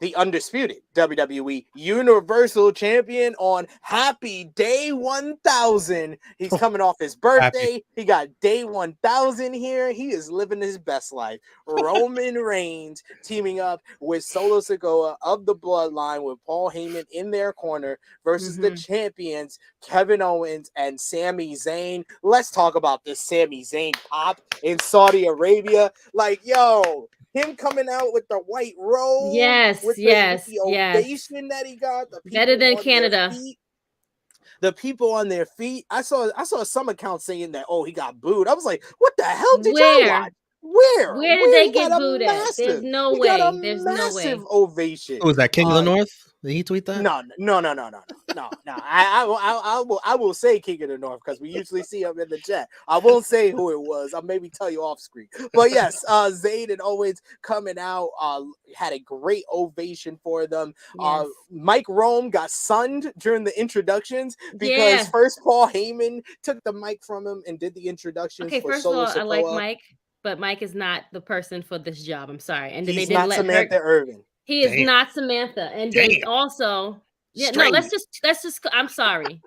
the undisputed WWE Universal Champion on Happy Day 1000. He's coming off his birthday. He got Day 1000 here. He is living his best life. Roman Reigns teaming up with Solo Sikoa of the Bloodline with Paul Heyman in their corner versus the champions, Kevin Owens and Sami Zayn. Let's talk about this Sami Zayn pop in Saudi Arabia. Like, yo, him coming out with the white robe, the ovation that he got, the better than Canada. The people on their feet. I saw some accounts saying that, he got booed. I was like, what the hell did y'all watch? Where did they get booed at? There's no way. There's no way. Ovation. Who was that? King of the North? Did he tweet that? No. I will say King of the North because we usually see him in the chat. I won't say who it was. I'll maybe tell you off screen. But yes, Zayn and Owens coming out had a great ovation for them. Yes. Mike Rome got sunned during the introductions because first Paul Heyman took the mic from him and did the introductions. Okay, for first Solo of all, Sikoa. I like Mike, but Mike is not the person for this job. I'm sorry. And then He's they didn't not Samantha Irvin. He is not Samantha. And then also, let's just I'm sorry.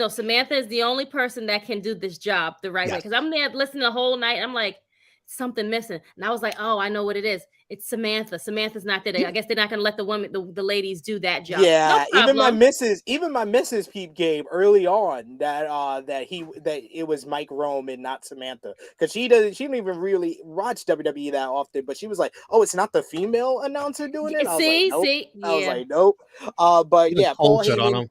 Samantha is the only person that can do this job the right way. Because I'm there listening the whole night. I'm like, something missing. And I was like, oh, I know what it is. It's Samantha. Samantha's not there. I guess they're not going to let the ladies do that job. Yeah, no even my missus peep gave early on that it was Mike Rome and not Samantha, because she don't even really watch WWE that often. But she was like, oh, it's not the female announcer doing it. I was like, nope. But yeah, Paul Heyman.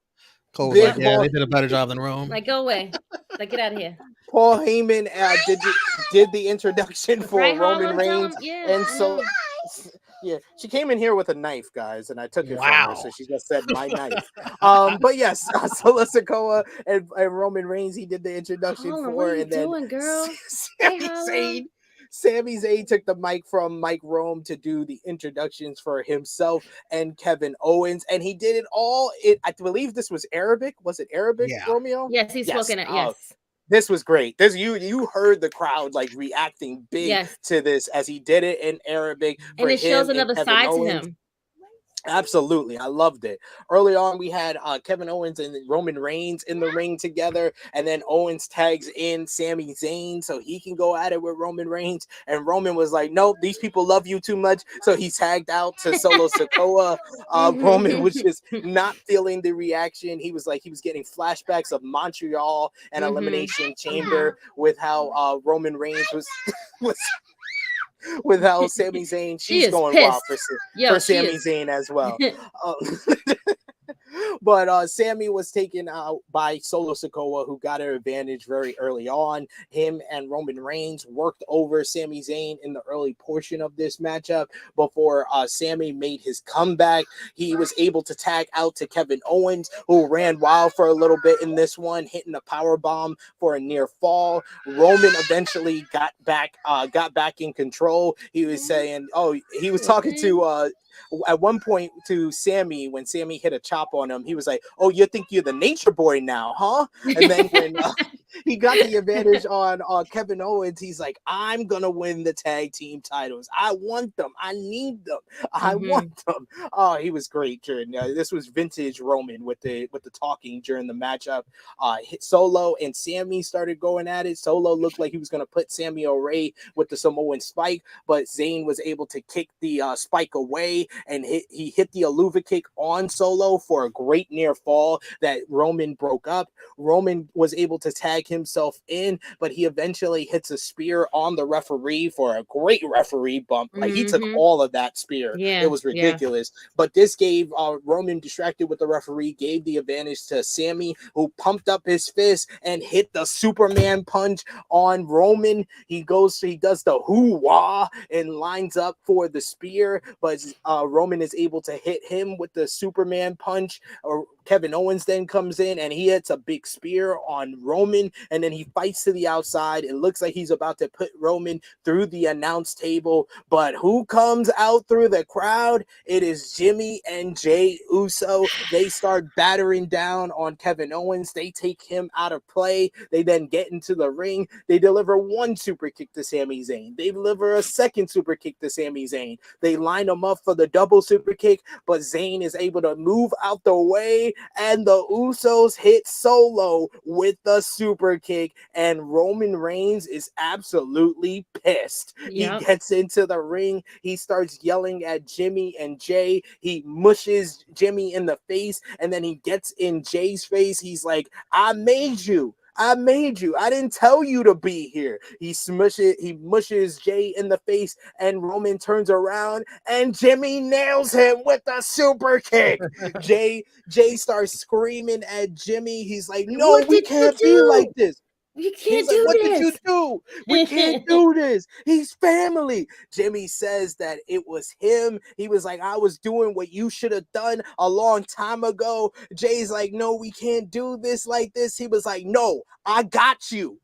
Cole's like, they did a better job than Rome. Like, go away. Like, get out of here. Paul Heyman did the introduction for Roman Reigns, and so Yeah, she came in here with a knife, guys, and I took it from her, so she just said my knife. But yes, Solo Sikoa and Roman Reigns, he did the introduction what are you and then doing, girl? Sami Zayn took the mic from Mike Rome to do the introductions for himself and Kevin Owens, and he did it all. I believe this was Arabic. Was it Arabic, Romeo? Yes, he's spoken it. Yes. This was great. You heard the crowd like reacting big to this as he did it in Arabic, and it shows another side Owens. to him. Absolutely. I loved it. Early on, we had Kevin Owens and Roman Reigns in the ring together, and then Owens tags in Sami Zayn so he can go at it with Roman Reigns, and Roman was like, nope, these people love you too much, so he tagged out to Solo Sikoa. Roman was just not feeling the reaction. He was getting flashbacks of Montreal and Elimination Chamber with how Roman Reigns was with how Sami Zayn, she's going wild for Sami Zayn as well. But Sami was taken out by Solo Sikoa, who got an advantage very early on. Him and Roman Reigns worked over Sami Zayn in the early portion of this matchup before Sami made his comeback. He was able to tag out to Kevin Owens, who ran wild for a little bit in this one, hitting a power bomb for a near fall. Roman eventually got back in control. He was saying, he was talking to at one point to Sami when Sami hit a chop on him. He was like, "Oh, you think you're the Nature Boy now, huh?" And then when he got the advantage on Kevin Owens, he's like, "I'm gonna win the tag team titles. I want them. I need them. I want them." Oh, he was great during this was vintage Roman with the talking during the matchup. Solo and Sami started going at it. Solo looked like he was gonna put Sami away with the Samoan spike, but Zayn was able to kick the spike away, and he hit the Aluva kick on Solo for a great near fall that Roman broke up. Roman was able to tag himself in, but he eventually hits a spear on the referee for a great referee bump. Like he took all of that spear. It was ridiculous. But this gave Roman, distracted with the referee, gave the advantage to Sami, who pumped up his fist and hit the Superman punch on Roman. He does the hoo-wah and lines up for the spear, but Roman is able to hit him with the Superman punch. Or Kevin Owens then comes in and he hits a big spear on Roman, and then he fights to the outside. It looks like he's about to put Roman through the announce table, but who comes out through the crowd? It is Jimmy and Jey Uso. They start battering down on Kevin Owens. They take him out of play. They then get into the ring. They deliver one super kick to Sami Zayn. They deliver a second super kick to Sami Zayn. They line him up for the double super kick, but Zayn is able to move out the way, and the Usos hit Solo with the super kick, and Roman Reigns is absolutely pissed. He gets into the ring. He starts yelling at Jimmy and Jey. He mushes Jimmy in the face, and then he gets in Jay's face. He's like, I made you. I didn't tell you to be here. He mushes Jey in the face, and Roman turns around and Jimmy nails him with a super kick. Jey starts screaming at Jimmy. He's like, no, we can't be like this. We can't do this. What did you do? We can't do this. He's family. Jimmy says that it was him. He was like, I was doing what you should have done a long time ago. Jay's like, no, we can't do this like this. He was like, no, I got you.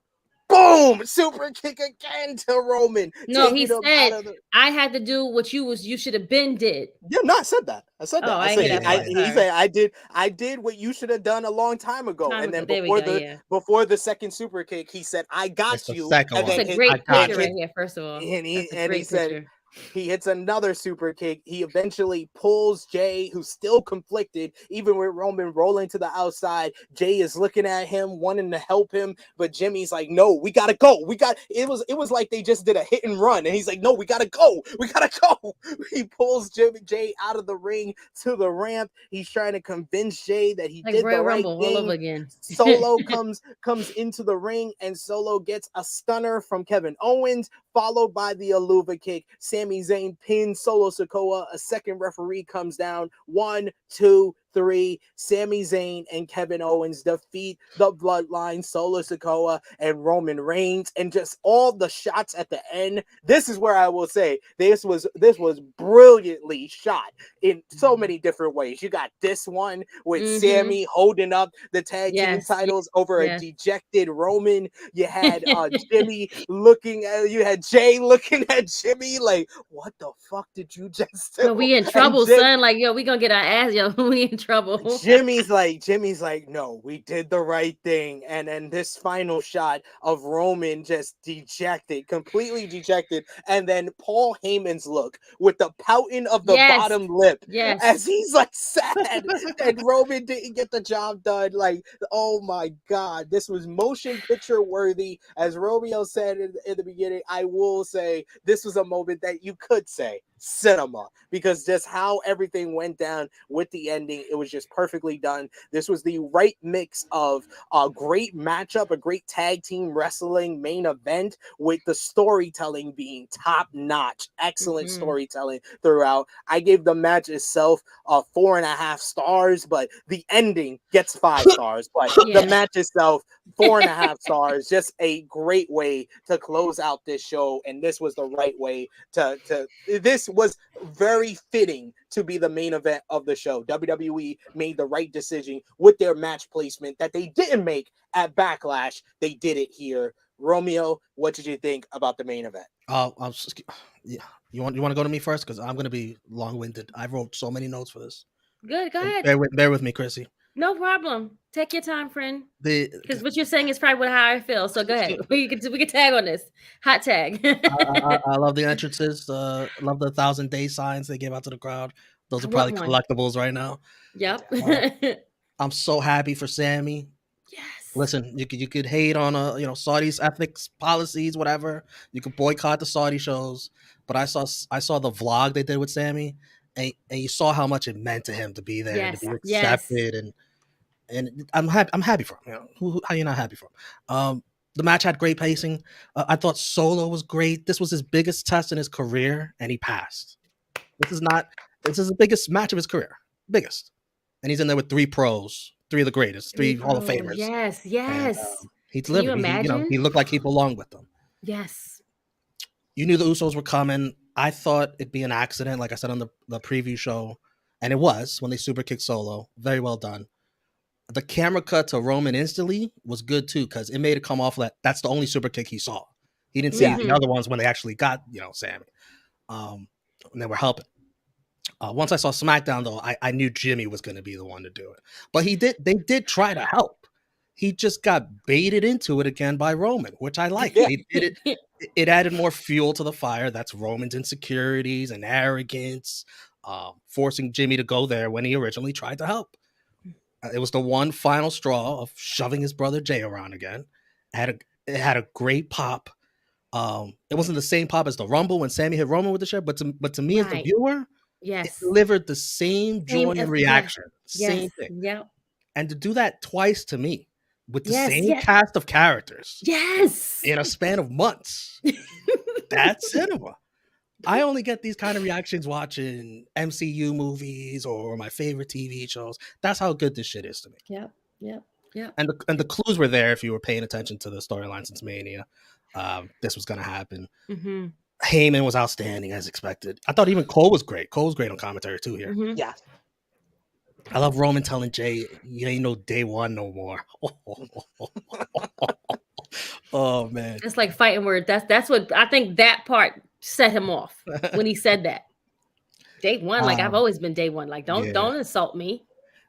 Boom! Super kick again to Roman. No, he said, I had to do what you should have been did. Yeah, no, I said that. He said, I did what you should have done a long time ago. And then before the second super kick, he said, I got you. That's a great picture right here, first of all. And he said, he hits another super kick. He eventually pulls Jey, who's still conflicted, even with Roman rolling to the outside. Jey is looking at him, wanting to help him, but Jimmy's like, no, we gotta go. It was like they just did a hit and run, and he's like, no, we gotta go. He pulls Jey out of the ring to the ramp. He's trying to convince Jey that he did the right thing. All over again. Solo comes into the ring, and Solo gets a stunner from Kevin Owens, followed by the Aluva kick. Sami Zayn pins Solo Sikoa. A second referee comes down. 1, 2, 3, Sami Zayn and Kevin Owens defeat the Bloodline, Solo Sikoa and Roman Reigns, and just all the shots at the end. This is where I will say this was brilliantly shot in so many different ways. You got this one with Sami holding up the tag team titles over a dejected Roman. You had Jimmy looking at, you had Jay looking at Jimmy like, what the fuck did you just do? Yo, we in trouble, son. Like, yo, we gonna get our ass. Yo, we in trouble. Jimmy's like, no, we did the right thing. And then this final shot of Roman just dejected, completely dejected. And then Paul Heyman's look with the pouting of the bottom lip as he's like sad and Roman didn't get the job done. Like, oh my God, this was motion picture worthy. As Romeo said in the beginning, I will say this was a moment that you could say cinema, because just how everything went down with the ending, it was just perfectly done. This was the right mix of a great matchup, a great tag team wrestling main event, with the storytelling being top notch. Excellent storytelling throughout. I gave the match itself 4.5 stars, but the ending gets 5 stars. But the match itself, 4.5 stars. Just a great way to close out this show, and this was the right way to this was very fitting to be the main event of the show. WWE made the right decision with their match placement that they didn't make at Backlash. They did it here. Romeo, what did you think about the main event? You want to go to me first, because I'm going to be long-winded. I wrote so many notes for this. Good, go ahead. Bear with me, Chrissy. No problem. Take your time, friend. Because what you're saying is probably how I feel. So go ahead. We can tag on this. Hot tag. I love the entrances. Love the 1,000-day signs they gave out to the crowd. Those are probably collectibles right now. Yep. I'm so happy for Sami. Yes. Listen, you could hate on Saudi's ethics policies, whatever. You could boycott the Saudi shows, but I saw the vlog they did with Sami, and you saw how much it meant to him to be there and to be accepted, and I'm happy for him. How are you not happy for him? The match had great pacing. I thought Solo was great. This was his biggest test in his career, and he passed. This is the biggest match of his career, biggest, and he's in there with 3 pros. 3 of the greatest, 3 Hall of Famers. Yes. And, he delivered. Can you imagine? He looked like he belonged with them. Yes. You knew the Usos were coming. I thought it'd be an accident, like I said on the preview show, and it was when they super kicked Solo. Very well done. The camera cut to Roman instantly was good too, because it made it come off like that's the only super kick he saw. He didn't see the other ones when they actually got Sami, and they were helping. Once I saw SmackDown, though, I knew Jimmy was going to be the one to do it. But they did try to help. He just got baited into it again by Roman, which I like. It added more fuel to the fire. That's Roman's insecurities and arrogance, forcing Jimmy to go there when he originally tried to help. It was the one final straw of shoving his brother Jay around again. It had a great pop. It wasn't the same pop as the Rumble when Sami hit Roman with the chair, but to me as the viewer, it delivered the same joy and reaction. Same thing. Yeah. And to do that twice to me with the same cast of characters. Yes. In a span of months. That's cinema. I only get these kind of reactions watching MCU movies or my favorite TV shows. That's how good this shit is to me. Yep. And the clues were there if you were paying attention to the storyline since Mania. This was going to happen. Mm-hmm. Heyman was outstanding as expected. I thought even Cole was great. Cole was great on commentary too here. Mm-hmm. Yeah. I love Roman telling Jay, you ain't no day one no more. Oh man. It's like fighting words. That's what I think that part set him off when he said that. Day one, like I've always been day one. Like don't insult me.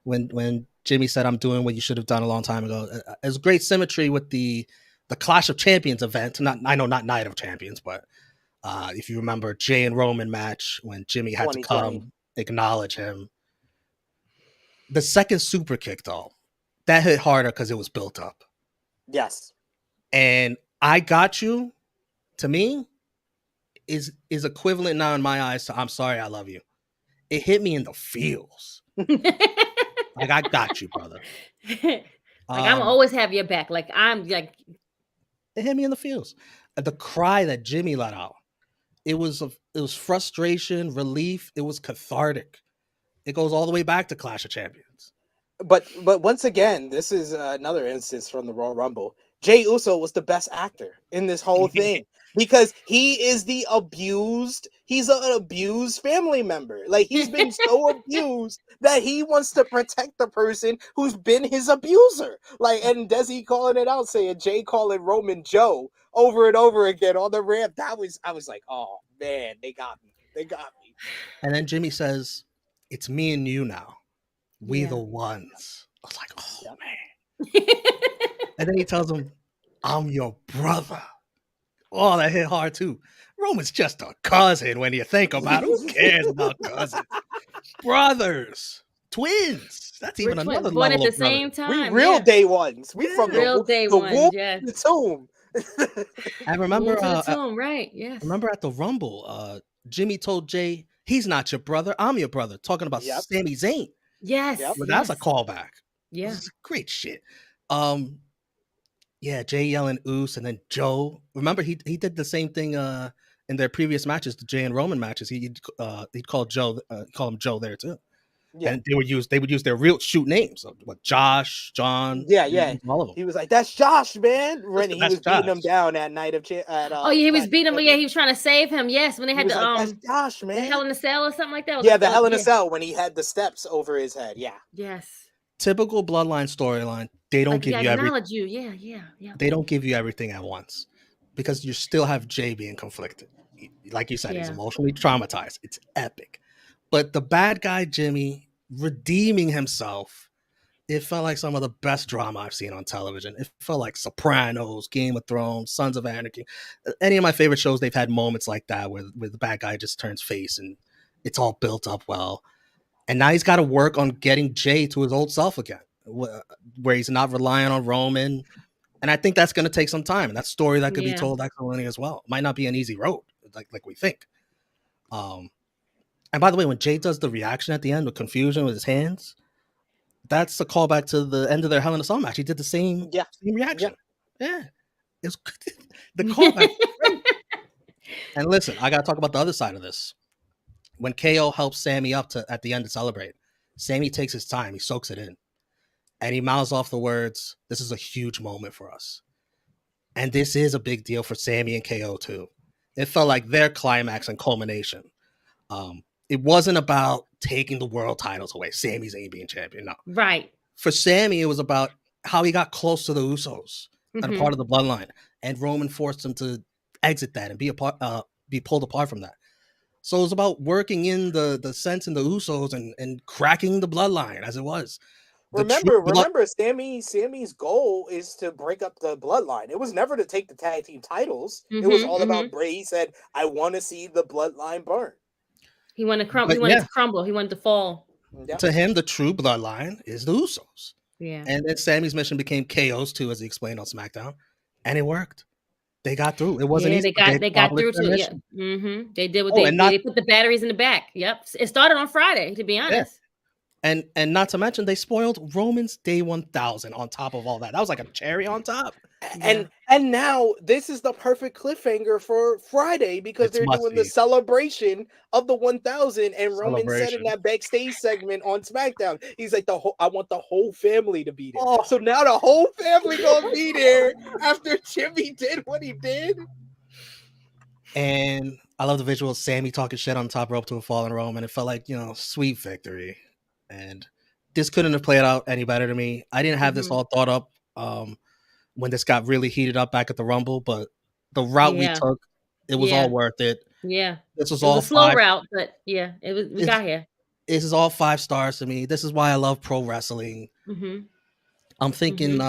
When Jimmy said I'm doing what you should have done a long time ago, there's great symmetry with the Clash of Champions event. Not Night of Champions, but if you remember Jay and Roman match when Jimmy had to come acknowledge him. The second super kick though, that hit harder because it was built up. Yes. And I got you, to me, is equivalent now in my eyes to I'm sorry, I love you. It hit me in the feels. Like I got you, brother. Like I'm always have your back. Like I'm like it hit me in the feels. The cry that Jimmy let out. It was frustration, relief, it was cathartic. it goes all the way back to Clash of Champions. But once again, this is another instance from the Royal Rumble. Jey Uso was the best actor in this whole thing because he is the abused. He's an abused family member. Like, he's been so abused that he wants to protect the person who's been his abuser. Like, and Desi calling it out, saying Jey calling Roman Joe over and over again on the ramp. I was like, oh man, they got me. They got me. And then Jimmy says, "It's me and you now. We the ones." I was like, oh man. And then he tells him, "I'm your brother." Oh, that hit hard too. Roman's just a cousin when you think about it. Who cares about cousins? Brothers. Twins. That's even another level born at the of brother. same time. We real day ones. We from real day ones. Wolf Yes. the tomb. I remember the tomb, right? Yes. Remember at the Rumble, Jimmy told Jey, "He's not your brother, I'm your brother," talking about Sami Zayn. Yes. Well, that's a callback. Yeah. This is great shit. Yeah, Jey yelling "Oos," and then Joe. Remember, he did the same thing in their previous matches, the Jey and Roman matches. He'd call him Joe there too. Yeah. And they would use their real shoot names. What, Josh, John? Yeah. All of them. He was like, "That's Josh, man." When he was Josh. beating him down at night of he was beating him. Yeah, he was trying to save him. Yes, when they had "That's Josh, man." The Hell in a Cell or something like that. Yeah, the Hell in a Cell when he had the steps over his head. Yeah. Yes. Typical Bloodline storyline. They don't give you everything. Yeah. They don't give you everything at once because you still have Jey being conflicted. Like you said, he's emotionally traumatized. It's epic. But the bad guy Jimmy redeeming himself, it felt like some of the best drama I've seen on television. It felt like Sopranos, Game of Thrones, Sons of Anarchy. Any of my favorite shows, they've had moments like that where the bad guy just turns face and it's all built up well. And now he's got to work on getting Jey to his old self again, where he's not relying on Roman. And I think that's going to take some time. And that's a story that could be told excellently as well. It might not be an easy road, like we think. And by the way, when Jey does the reaction at the end with confusion with his hands, that's a callback to the end of their Hell in a Cell match. He did the same reaction. Yeah. It's the callback. And listen, I got to talk about the other side of this. When KO helps Sami up at the end to celebrate, Sami takes his time. He soaks it in. And he mouths off the words, "This is a huge moment for us." And this is a big deal for Sami and KO too. It felt like their climax and culmination. It wasn't about taking the world titles away. Sami Zayn being champion. No. Right. For Sami, it was about how he got close to the Usos and a part of the bloodline. And Roman forced him to exit that and be pulled apart from that. So it was about working in the sense in the Usos and cracking the bloodline as it was. Remember, Sami's goal is to break up the bloodline. It was never to take the tag team titles. It was all about Bray. He said, "I want to see the bloodline burn." He wanted to crumble. He wanted to crumble. He wanted to fall. Yeah. To him, the true bloodline is the Usos. Yeah. And then Sami's mission became KO's too, as he explained on SmackDown, and it worked. They got through. It wasn't easy. They got through to it. Yeah. They did what they put the batteries in the back. Yep. It started on Friday, to be honest. Yeah. And not to mention, they spoiled Roman's Day 1000 on top of all that. That was like a cherry on top. And now this is the perfect cliffhanger for Friday because they're doing the celebration of the 1000. And Roman said in that backstage segment on SmackDown, he's like, I want the whole family to be there. Oh. So now the whole family gonna be there after Jimmy did what he did. And I love the visual of Sami talking shit on the top rope to a fallen Roman. It felt like, sweet victory. And this couldn't have played out any better to me. I didn't have this all thought up when this got really heated up back at the Rumble, but the route we took, it was all worth it. Yeah. This was all a slow route, but we got here. This is all 5 stars to me. This is why I love pro wrestling. I'm thinking,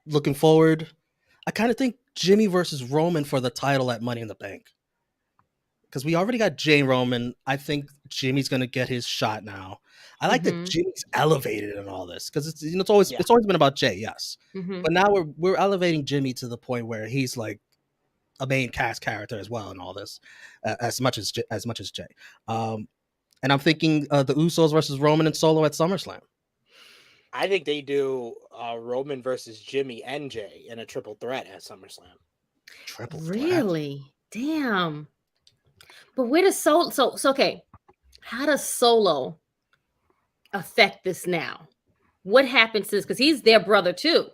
looking forward, I kind of think Jimmy versus Roman for the title at Money in the Bank. Because we already got Jey and Roman. I think Jimmy's gonna get his shot now. I like that Jimmy's elevated in all this because it's always been about Jey, yes. But now we're elevating Jimmy to the point where he's like a main cast character as well in all this, as much as Jey. And I'm thinking the Usos versus Roman and Solo at SummerSlam. I think they do Roman versus Jimmy and Jey in a triple threat at SummerSlam. Triple threat? Really? Damn. But where does Solo? So okay. How does Solo affect this now? What happens to this? Because he's their brother too,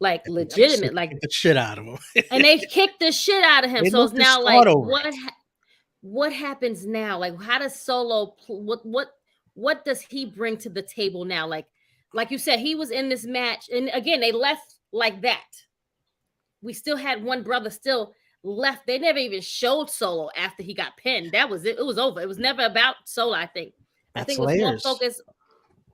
like legitimate, like the shit out of him, and they kicked the shit out of him. So it's now like, what happens now? Like, how does Solo? What does he bring to the table now? Like you said, he was in this match, and again, they left like that. We still had one brother still left. They never even showed Solo after he got pinned. That was it. It was over. It was never about Solo. I think it was more focused.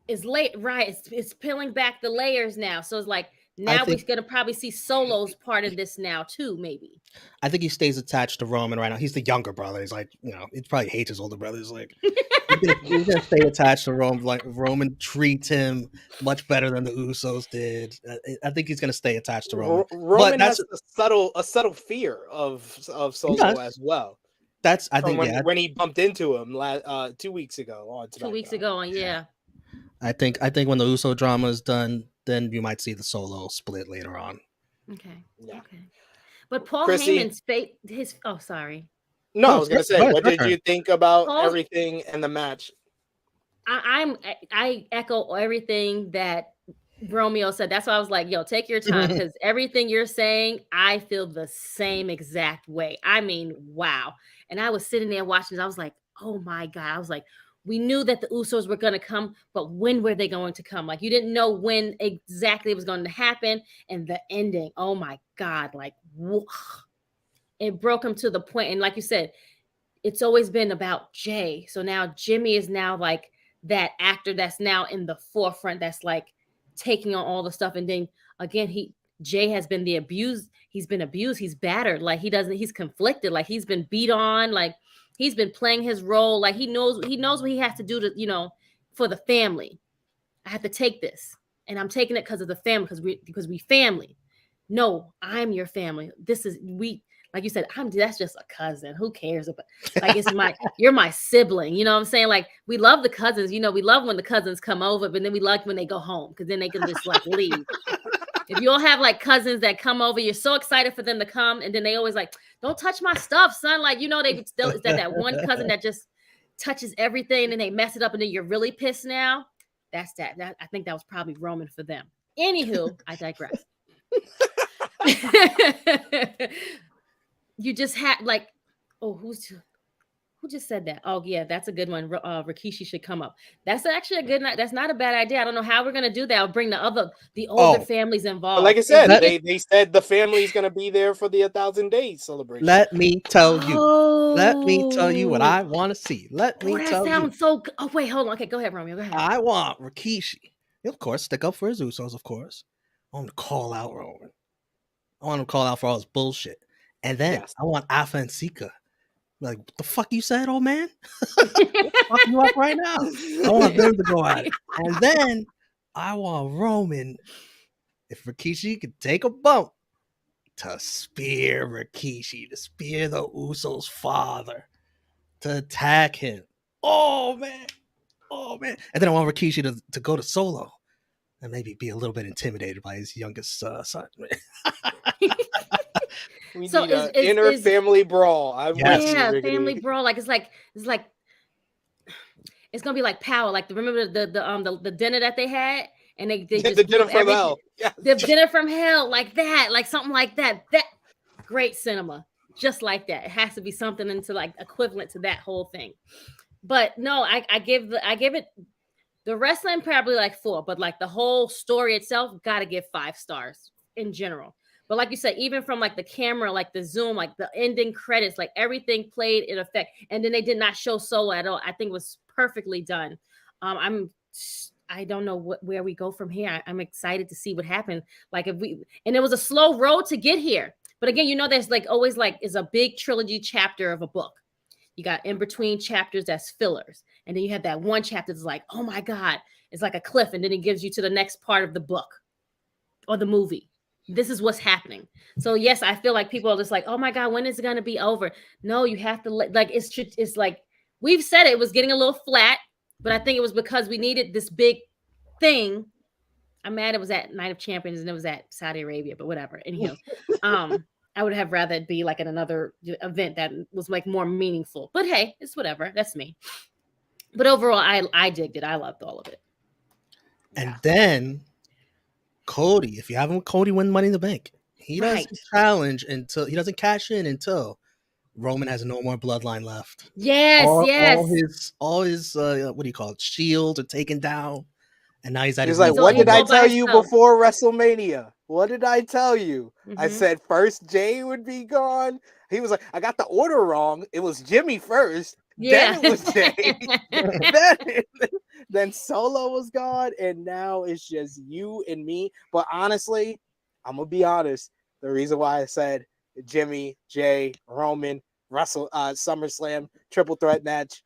Is late, right? It's peeling back the layers now. So it's like now we're gonna probably see Solo's part of this now too. Maybe. I think he stays attached to Roman right now. He's the younger brother. He's like, he probably hates his older brother. He's like, he's gonna stay attached to Roman. Like Roman treats him much better than the Usos did. I think he's gonna stay attached to Roman. Roman has a subtle fear of Solo as well. That's when he bumped into him 2 weeks ago on. 2 weeks ago on I think when the Uso drama is done, then you might see the Solo split later on. Okay. Yeah. Okay. But Paul Heyman's fate, sorry. No, I was gonna say, what did you think about everything in the match? I echo everything that Romeo said. That's why I was like, yo, take your time, because everything you're saying, I feel the same exact way. I mean, wow. And I was sitting there watching, I was like, oh my God. I was like, we knew that the Usos were going to come, but when were they going to come? Like, you didn't know when exactly it was going to happen. And the ending, oh my God, like, it broke him to the point. And like you said, it's always been about Jay. So now Jimmy is now like that actor that's now in the forefront, that's like taking on all the stuff. And then again, Jay has been he's been abused, he's battered, like he's conflicted, like he's been beat on, like he's been playing his role, like he knows what he has to do to, for the family. I have to take this, and I'm taking it because of the family, because we family. No, I'm your family. Like you said, that's just a cousin. Who cares about, like, you're my sibling. You know what I'm saying? Like, we love the cousins. We love when the cousins come over, but then we like when they go home, because then they can just like leave. If you all have like cousins that come over, you're so excited for them to come, and then they always like, don't touch my stuff, son. Like, they still, is that one cousin that just touches everything and they mess it up, and then you're really pissed now. That's that. I think that was probably Roman for them. Anywho, I digress. You just had like, who just said that? Oh yeah, that's a good one. Rikishi should come up. That's actually a good night. That's not a bad idea. I don't know how we're gonna do that. I'll bring the older families involved. But like I said, they said the family's gonna be there for the 1,000 days celebration. Let me tell you. Let me tell you what I want to see. That sounds so good. Oh wait, hold on. Okay, go ahead, Romeo. Go ahead. I want Rikishi. He'll, of course, stick up for his Usos, of course. I want him to call out Roman. I want him to call out for all his bullshit. And then I want Alpha and Sika. Like, what the fuck you said, old man? Fuck you up right now. I want them to go at it. And then I want Roman, if Rikishi could take a bump, to spear Rikishi, to spear the Usos' father, to attack him. Oh, man. And then I want Rikishi to go to Solo and maybe be a little bit intimidated by his youngest son. We need an inner family brawl. Family brawl. Like it's gonna be like Power. Like remember the dinner that they had, and they just the dinner from hell. Yeah. The dinner from hell, like that, like something like that. That great cinema, just like that. It has to be something into like equivalent to that whole thing. But no, I give it the wrestling probably like 4, but like the whole story itself, gotta give 5 stars in general. But like you said, even from like the camera, like the zoom, like the ending credits, like everything played in effect. And then they did not show Solo at all. I think it was perfectly done. I don't know where we go from here. I'm excited to see what happens. Like and it was a slow road to get here. But again, there's like always like is a big trilogy chapter of a book. You got in between chapters that's fillers. And then you have that one chapter that's like, oh my God, it's like a cliff. And then it gives you to the next part of the book or the movie. This is what's happening. So yes, I feel like people are just like, oh my God, when is it going to be over? No, you have to like, it's like, we've said it was getting a little flat, but I think it was because we needed this big thing. I'm mad it was at Night of Champions and it was at Saudi Arabia, but whatever. Anyhow, I would have rather it be like at another event that was like more meaningful, but hey, it's whatever. That's me. But overall, I digged it. I loved all of it. And then Cody, if you have him, Cody win Money in the Bank. He doesn't challenge until he doesn't cash in until Roman has no more bloodline left. Yes, all his what do you call it? Shields are taken down, and now he's at his. Like, what did I tell you before WrestleMania? What did I tell you? I said first Jay would be gone. He was like, I got the order wrong. It was Jimmy first. Yeah. Then it was Jay. then Solo was gone, and now it's just you and me. But honestly, I'm gonna be honest. The reason why I said Jimmy, Jay, Roman, SummerSlam triple threat match,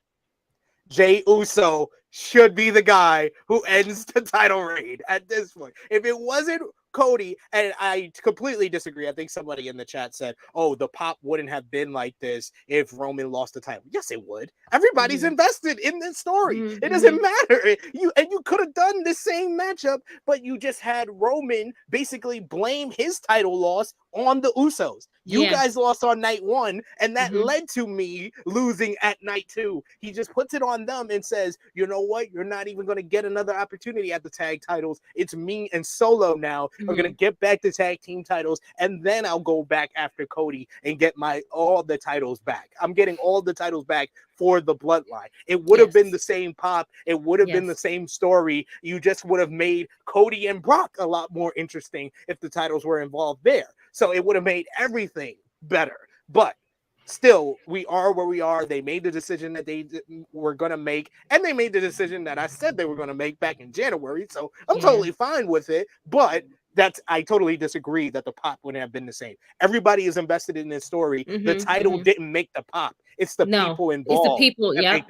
Jay Uso should be the guy who ends the title reign at this point. If it wasn't Cody, and I completely disagree. I think somebody in the chat said, "Oh, the pop wouldn't have been like this if Roman lost the title." Yes, it would. Everybody's invested in this story. It doesn't matter. You could have done the same matchup, but you just had Roman basically blame his title loss on the Usos. You guys lost on night 1, and that led to me losing at night 2. He just puts it on them and says, "You know what? You're not even going to get another opportunity at the tag titles. It's me and Solo now. We're going to get back the tag team titles, and then I'll go back after Cody and get all the titles back. I'm getting all the titles back for the bloodline." It would have been the same pop. It would have been the same story. You just would have made Cody and Brock a lot more interesting if the titles were involved there. So it would have made everything better. But still, we are where we are. They made the decision that they were going to make, and they made the decision that I said they were going to make back in January. So I'm totally fine with it. But I totally disagree that the pop wouldn't have been the same. Everybody is invested in this story. The title didn't make the pop. It's the people involved. It's the people. Yeah,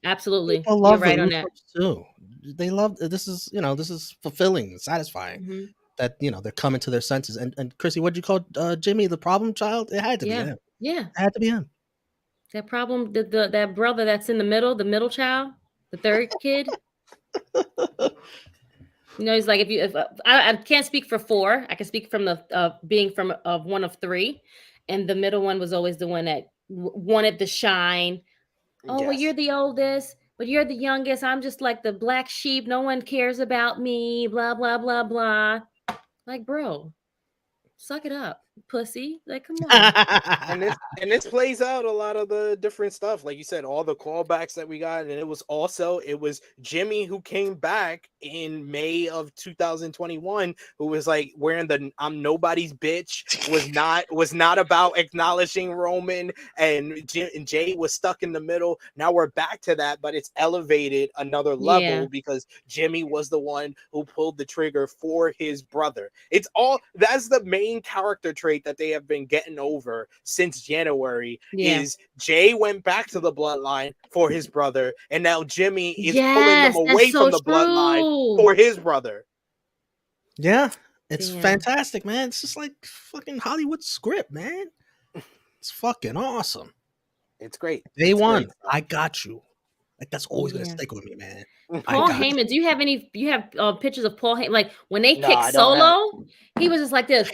absolutely. People love You're right on that too. They love this is fulfilling, satisfying. That they're coming to their senses. And Chrissy, what'd you call Jimmy the problem child? It had to be him. Yeah, it had to be him. That problem, that brother that's in the middle child, the third kid. He's like, if I can't speak for 4, I can speak from the being from one of 3, and the middle one was always the one that wanted the shine. Oh, well, you're the oldest, but you're the youngest. I'm just like the black sheep. No one cares about me. Blah blah blah blah. Like, bro, suck it up, pussy. Like, come on. and this plays out a lot of the different stuff. Like you said, all the callbacks that we got. And it was Jimmy who came back in May of 2021, who was like wearing the "I'm nobody's bitch," was not about acknowledging Roman, and Jay was stuck in the middle. Now we're back to that, but it's elevated another level because Jimmy was the one who pulled the trigger for his brother. That's the main character trait that they have been getting over since January. Is Jay went back to the bloodline for his brother, and now Jimmy is pulling them away from the bloodline for his brother. Yeah, it's fantastic, man. It's just like fucking Hollywood script, man. It's fucking awesome. It's great. Day one, I got you. Like, that's always gonna stick with me, man. Paul Heyman, do you have pictures of Paul Heyman? Like when they kicked Solo, he was just like this.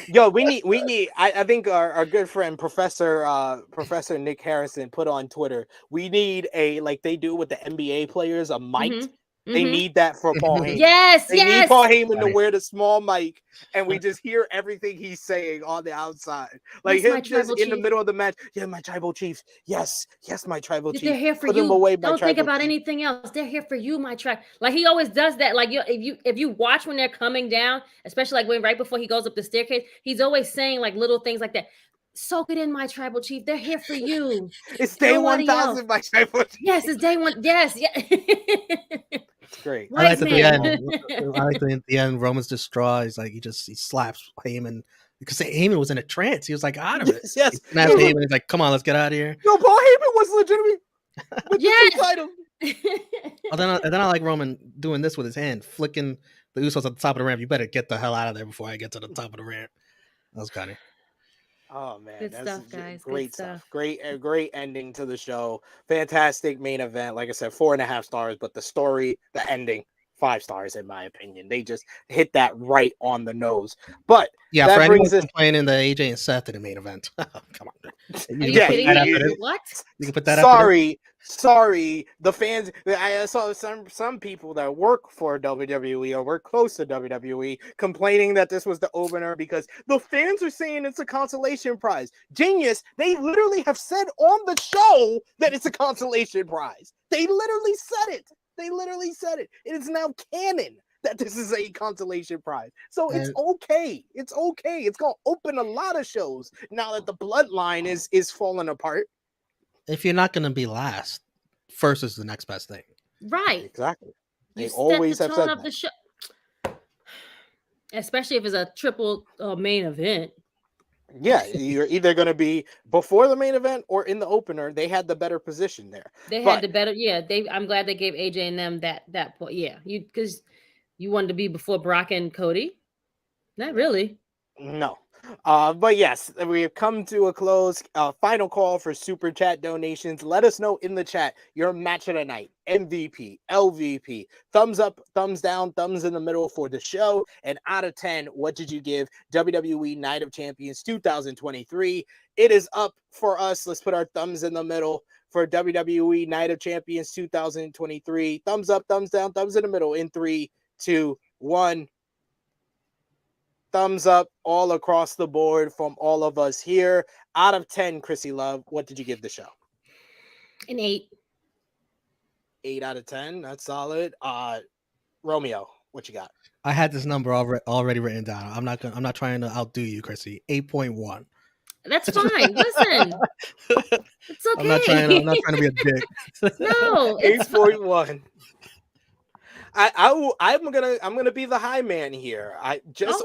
Yo, we need. I think our good friend Professor Nick Harrison put on Twitter. We need like they do with the NBA players, a mic. They need that for Paul Heyman. They need Paul Heyman to wear the small mic, and we just hear everything he's saying on the outside. Like him just in the middle of the match. Yeah, my tribal chief. Yes, my tribal chief. They're here for you. Don't think about anything else. They're here for you, my tribe. Like he always does that. Like if you watch when they're coming down, especially like when right before he goes up the staircase, he's always saying like little things like that. Soak it in, my tribal chief. They're here for you. It's day 1,000, my tribal chief. Yes, it's day 1. Yes, yeah. It's great. I like at the end, Roman's distraught. He's like, he slaps Heyman because Heyman was in a trance. He was like out of it. Yes. He snaps Heyman. He's like, come on, let's get out of here. Yo, Paul Heyman was legitimate. And then I like Roman doing this with his hand, flicking the Usos at the top of the ramp. You better get the hell out of there before I get to the top of the ramp. That was kind of. Oh man, good stuff, guys. Great stuff. Great ending to the show. Fantastic main event. Like I said, 4.5 stars, but the story, the ending, 5 stars in my opinion. They just hit that right on the nose. But yeah, for anyone complaining the AJ and Seth in the main event. Come on. Are you kidding me? What? You can put that Sorry, the fans. I saw some people that work for WWE or work close to WWE complaining that this was the opener because the fans are saying it's a consolation prize. Genius! They literally have said on the show that it's a consolation prize. They literally said it. It is now canon that this is a consolation prize. So it's okay. It's okay. It's gonna open a lot of shows now that the bloodline is falling apart. If you're not gonna be last, first is the next best thing. Right. Exactly. They always have said that. The show, especially if it's a triple main event. Yeah, you're either going to be before the main event or in the opener. They had the better position there. They had the better. Yeah, I'm glad they gave AJ and them that point. Yeah, because you wanted to be before Brock and Cody. Not really. No. But yes, we have come to a close. Final call for super chat donations. Let us know in the chat your match of the night, MVP, LVP, thumbs up, thumbs down, thumbs in the middle for the show. And out of 10, what did you give WWE Night of Champions 2023? It is up for us. Let's put our thumbs in the middle for WWE Night of Champions 2023. Thumbs up, thumbs down, thumbs in the middle in 3, 2, 1. Thumbs up all across the board from all of us here. Out of 10, Chrissy Love, what did you give the show? An 8. 8 out of 10. That's solid. Romeo, what you got? I had this number already written down. I'm not trying to outdo you, Chrissy. 8.1. That's fine. Listen, it's okay. I'm not trying to be a dick. No, 8.1. I'm gonna be the high man here.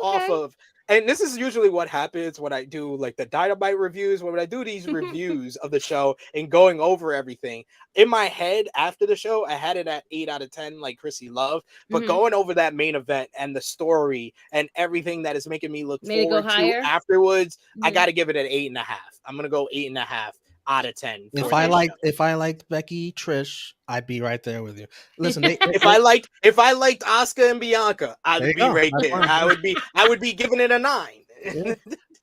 Off of, and this is usually what happens when I do like the Dynamite reviews. When I do these reviews of the show and going over everything in my head after the show, I had it at 8 out of 10, like Chrissy Love. But going over that main event and the story and everything that is making me look forward to afterwards, I got to give it an 8.5. I'm gonna go 8.5. Out of 10. If I liked Becky, Trish, I'd be right there with you. Listen, if I liked Asuka and Bianca, I'd be right there. I would be giving it a 9. Yeah.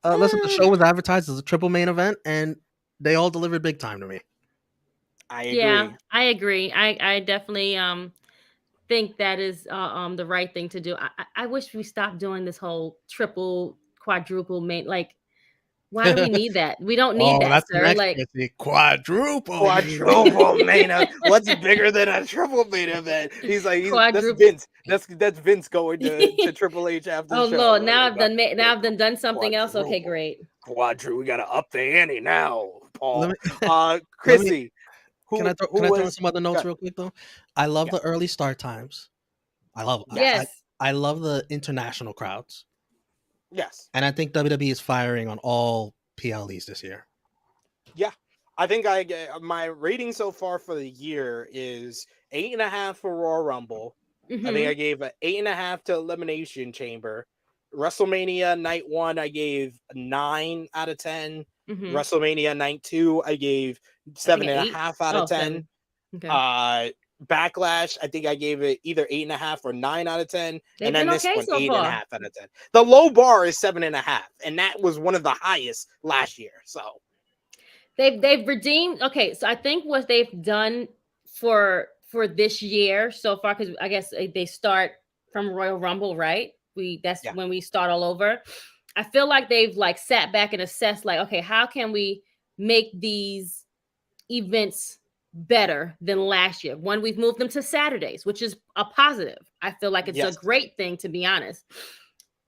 Listen, the show was advertised as a triple main event, and they all delivered big time to me. I agree. Yeah, I agree. I definitely think that is the right thing to do. I wish we stopped doing this whole triple, quadruple main like. Why do we need that? We don't need that, sir. Like quadruple main event. What's bigger than a triple main event? He's like, that's Vince. That's Vince going to Triple H after the show. Oh Lord, now I've done something else. Okay, great. Quadruple. We gotta up the ante now, Paul. Chrissy. Can I throw in some other notes real quick though? I love the early start times. I love the international crowds. Yes. And I think WWE is firing on all PLEs this year. Yeah. I think my rating so far for the year is 8.5 for Royal Rumble. Mm-hmm. I think I gave an 8.5 to Elimination Chamber. WrestleMania Night 1, I gave 9 out of 10. Mm-hmm. WrestleMania Night 2, I gave 7.5 out of 10. Okay. Backlash, I think I gave it either 8.5 or 9 out of 10. And then this one, 8.5 out of 10. The low bar is 7.5, and that was one of the highest last year. So they've redeemed. Okay, so I think what they've done for this year so far, because I guess they start from Royal Rumble, right? When we start all over. I feel like they've sat back and assessed, okay, how can we make these events better than last year? When we've moved them to Saturdays, which is a positive. I feel like it's a great thing, to be honest.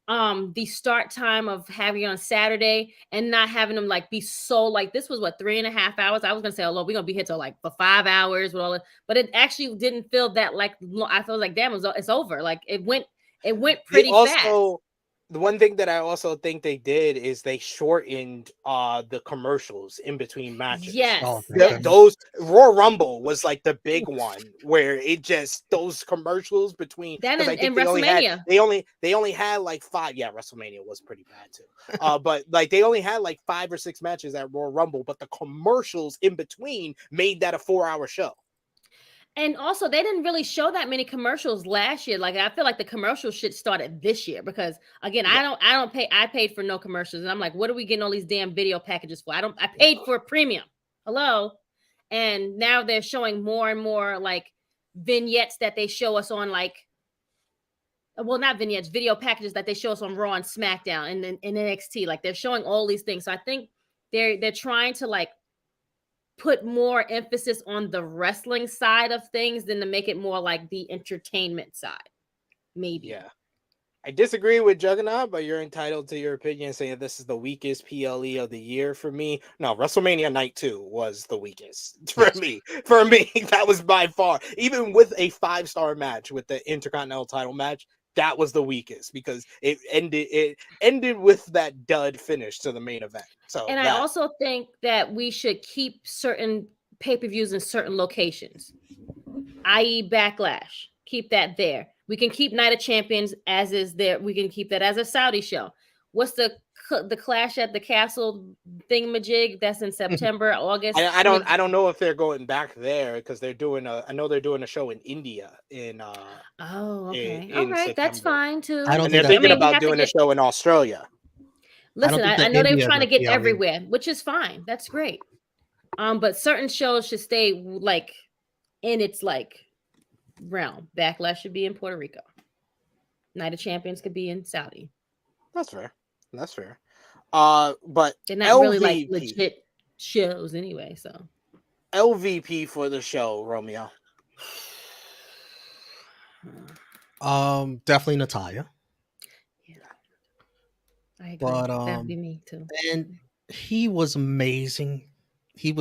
The start time of having it on Saturday and not having them be so this was 3.5 hours. I was gonna say, oh Lord, we're gonna be here till for 5 hours with all it, but it actually didn't feel that I felt like damn, it's over. It went pretty fast. The one thing that I also think they did is they shortened the commercials in between matches. Yes. Those Royal Rumble was the big one where it just those commercials between that and WrestleMania. They only had 5. Yeah, WrestleMania was pretty bad too. But they only had 5 or 6 matches at Royal Rumble, but the commercials in between made that a 4-hour show. And also, they didn't really show that many commercials last year. I feel like the commercial shit started this year because, again, I paid for no commercials, and I'm like, what are we getting all these damn video packages for? I paid for a premium. Hello, And now they're showing more and more like vignettes that they show us on like, well, not vignettes, video packages that they show us on Raw and SmackDown and then in NXT. Like they're showing all these things. So I think they're trying to like put more emphasis on the wrestling side of things than to make it more like the entertainment side. Maybe. Yeah. I disagree with Juggernaut, but you're entitled to your opinion, saying this is the weakest PLE of the year for me. No, WrestleMania Night 2 was the weakest for me. For me, that was by far, even with a 5-star match with the Intercontinental title match, that was the weakest because it ended with that dud finish to the main event. So, and I also think that we should keep certain pay-per-views in certain locations, i.e. Backlash. Keep that there. We can keep Night of Champions as is there. We can keep that as a Saudi show. What's the Clash at the Castle thingamajig? That's in September, August. I don't know if they're going back there because they're doing I know they're doing a show in India in okay. in all right, September. That's fine too. And they're thinking about doing a show in Australia. Listen, I know they were trying to get everywhere, which is fine. That's great. But certain shows should stay like in its like realm. Backlash should be in Puerto Rico. Night of Champions could be in Saudi. That's fair. But they're not LVP, really like legit shows anyway. So LVP for the show, Romeo. Definitely Natalya. Yeah, I agree. But that'd be me too. And he was amazing. He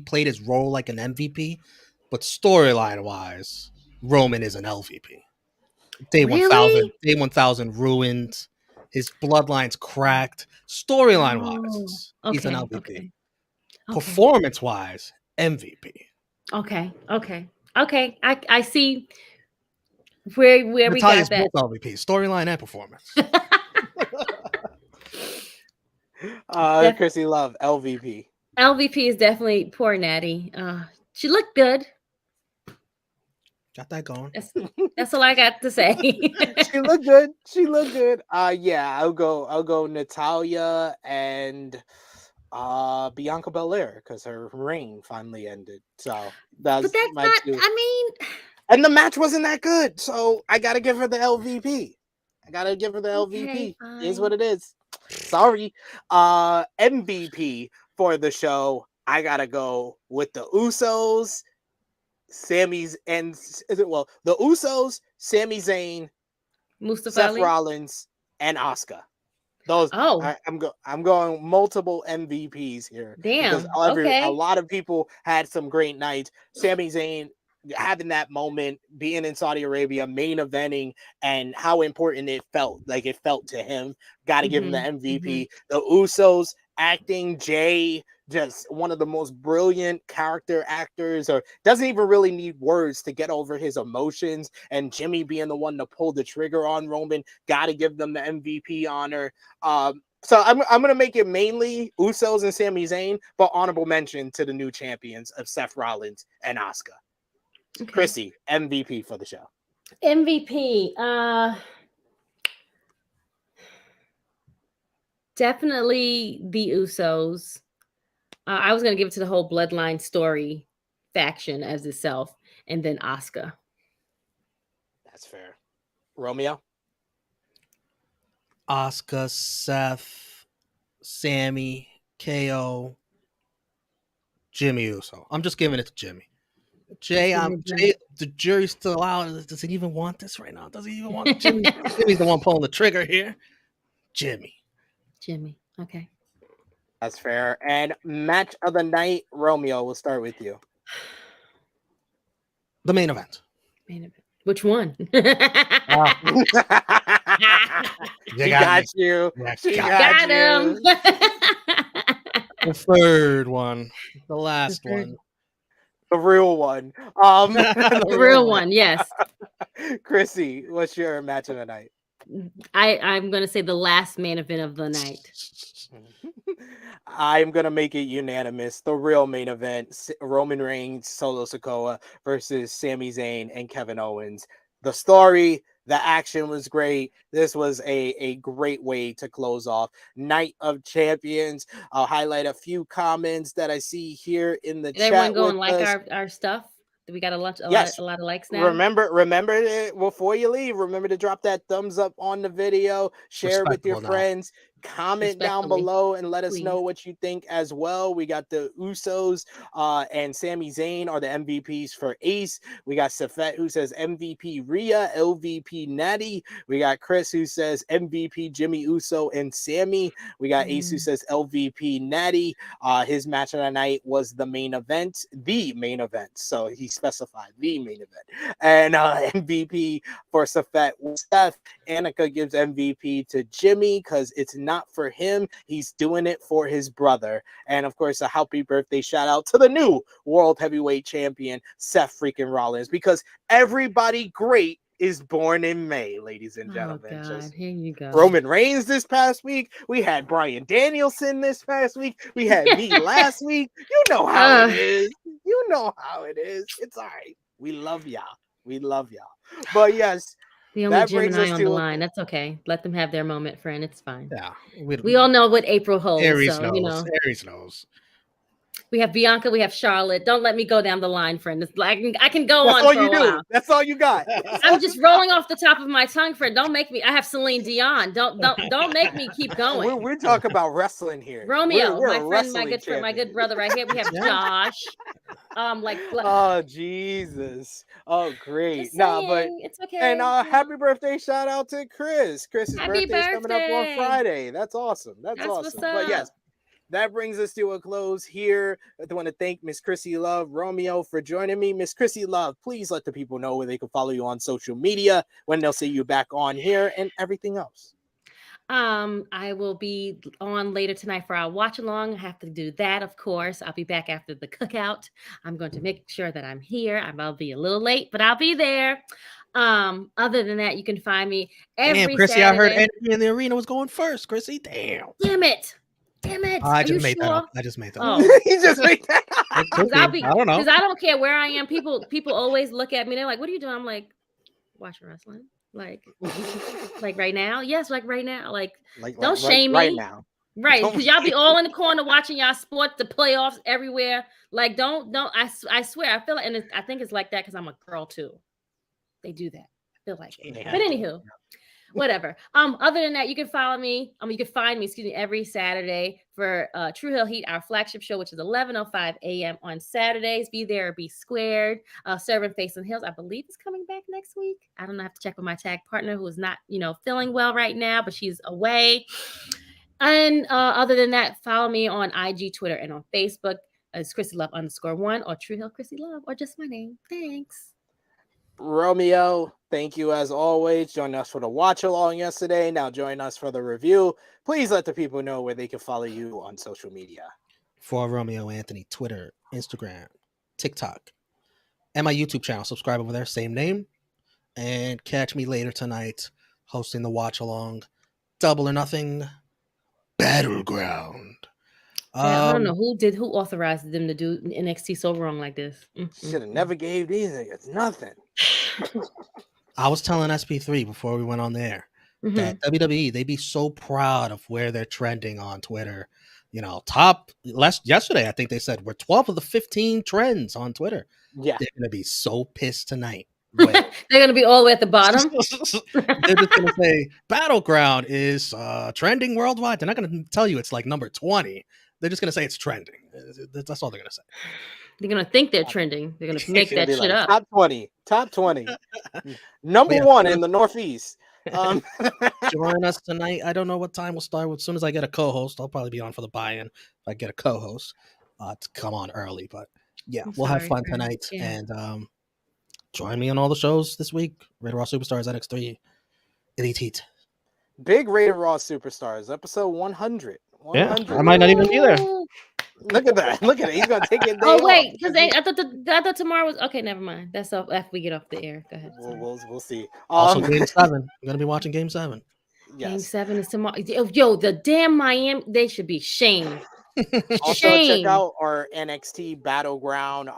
played his role like an MVP, but storyline wise, Roman is an LVP. Day 1000 ruined. His bloodline's cracked. Storyline wise, he's an LVP. Okay. Performance wise, MVP. Okay. I see where we got that. Both LVP, storyline and performance. Chrissy Love, LVP. LVP is definitely poor Natty. She looked good. Got that going. That's all I got to say. She looked good. Yeah, I'll go Natalya and Bianca Belair because her reign finally ended. So that's my two. I mean, and the match wasn't that good, so I gotta give her the LVP. Okay, is what it is. Sorry. MVP for the show, I gotta go with the Usos. The Usos, Sami Zayn, Mustafa Seth Ali? Rollins, and Asuka. Those. I'm going multiple MVPs here. Damn. A lot of people had some great nights. Sami Zayn having that moment, being in Saudi Arabia, main eventing, and how important it felt. Like it felt to him. Got to give him the MVP. The Usos acting, Jay, just one of the most brilliant character actors, or doesn't even really need words to get over his emotions, and Jimmy being the one to pull the trigger on Roman, got to give them the MVP honor. So I'm going to make it mainly Usos and Sami Zayn, but honorable mention to the new champions of Seth Rollins and Asuka. Okay. Chrissy, MVP for the show. MVP, definitely the Usos. I was going to give it to the whole Bloodline story faction as itself, and then Asuka. That's fair. Romeo? Asuka, Seth, Sami, KO, Jimmy Uso. I'm just giving it to Jimmy. Jay, the jury's still out. Does he even want this right now? Does he even want Jimmy? Jimmy's the one pulling the trigger here. Jimmy. Okay. That's fair. And match of the night, Romeo, we'll start with you. The main event. Which one? She got you. She got him. The third one. The last one. The real one. The real one, yes. Chrissy, what's your match of the night? I'm going to say the last main event of the night. I'm going to make it unanimous. The real main event, Roman Reigns, Solo Sikoa versus Sami Zayn and Kevin Owens. The story, The action was great. This was a great way to close off Night of Champions. I'll highlight a few comments that I see here in the chat. Everyone going like our stuff. We got a lot of likes now. Remember before you leave, remember to drop that thumbs up on the video, share it with your friends, comment down below and let us know what you think as well. We got the Usos and Sami Zayn are the MVPs for Ace. We got Safet who says MVP Rhea, LVP Natty. We got Chris who says MVP Jimmy Uso and Sami. We got Ace who says LVP Natty. His match of the night was the main event. So he specified the main event. And MVP for Safet was Seth. Annika gives MVP to Jimmy because it's not for him. He's doing it for his brother. And of course, a happy birthday shout out to the new World Heavyweight Champion, Seth freaking Rollins, because everybody great is born in May, ladies and gentlemen. Oh God, here you go. Roman Reigns this past week. We had Bryan Danielson this past week. We had me last week. You know how it is. You know how it is. It's all right. We love y'all. But yes, the only Gemini on the line. That's okay. Let them have their moment, friend. It's fine. Yeah. We all know what April holds. Aries so, knows. You know. Aries knows. We have Bianca. We have Charlotte. Don't let me go down the line, friend. It's like I can go That's on all for you a do. while. That's all you got. I'm just rolling off the top of my tongue, friend. Don't make me. I have Celine Dion. Don't make me keep going. We're talking about wrestling here. Romeo, we're my good brother right here. We have Josh. Oh Jesus. Oh great. But it's okay. And happy birthday shout out to Chris. Chris's birthday is coming up on Friday. That's awesome. That's awesome. But yes, that brings us to a close here. I want to thank Miss Chrissy Love, Romeo, for joining me. Miss Chrissy Love, please let the people know where they can follow you on social media, when they'll see you back on here, and everything else. I will be on later tonight for our watch along. I have to do that, of course. I'll be back after the cookout. I'm going to make sure that I'm here. I'll be a little late, but I'll be there. Other than that, you can find me every Chrissy, Saturday. I heard Anthony in the arena was going first. Chrissy, damn it. I just made that up. Oh. He just made that up. I don't know. Because I don't care where I am. People always look at me. They're like, "What are you doing?" I'm like, watching wrestling. Like right now. Yes, like right now. Like don't shame me. Right now. Right. Because y'all be all in the corner watching y'all sport, the playoffs everywhere. Like don't. I swear. I feel like, and I think it's like that because I'm a girl too. They do that. I feel like it. Yeah. But anywho. Whatever. Other than that, you can follow me. You can find me, every Saturday for True Hill Heat, our flagship show, which is 11:05 a.m. on Saturdays. Be there or be squared. Serving Face and Hills, I believe, is coming back next week. I don't know. I have to check with my tag partner, who is not, feeling well right now, but she's away. And other than that, follow me on IG, Twitter, and on Facebook as Chrissy Love _1 or True Hill Chrissy Love, or just my name. Thanks. Romeo, thank you as always. Join us for the watch along yesterday. Now join us for the review. Please let the people know where they can follow you on social media. For Romeo Anthony, Twitter, Instagram, TikTok, and my YouTube channel. Subscribe over there, same name. And catch me later tonight hosting the watch along Double or Nothing Battleground. I don't know who authorized them to do NXT so wrong like this. Should have never gave these niggas nothing. I was telling SP3 before we went on there that WWE, they be so proud of where they're trending on Twitter. Yesterday, I think they said we're 12 of the 15 trends on Twitter. Yeah. They're going to be so pissed tonight. They're going to be all the way at the bottom. They're just going to say Battleground is trending worldwide. They're not going to tell you it's like number 20. They're just going to say it's trending. That's all they're going to say. They're going to think they're trending. They're going to make that shit up. Top 20. Number one in the Northeast. Join us tonight. I don't know what time we'll start. As soon as I get a co-host, I'll probably be on for the buy-in. If I get a co-host to come on early. But yeah, we'll have fun tonight. Yeah. And join me on all the shows this week. Rated Raw Superstars, NX3, Elite Heat. Big Rated Raw Superstars, episode 100. Yeah, I might not even be there. Look at that. Look at it. He's going to take it. Oh, wait. Because I thought tomorrow was... Okay, never mind. That's all after we get off the air. Go ahead. We'll see. Also, Game 7. I'm going to be watching Game 7. Yes. Game 7 is tomorrow. Yo, the damn Miami... They should be shamed. Also, check out our NXT Battleground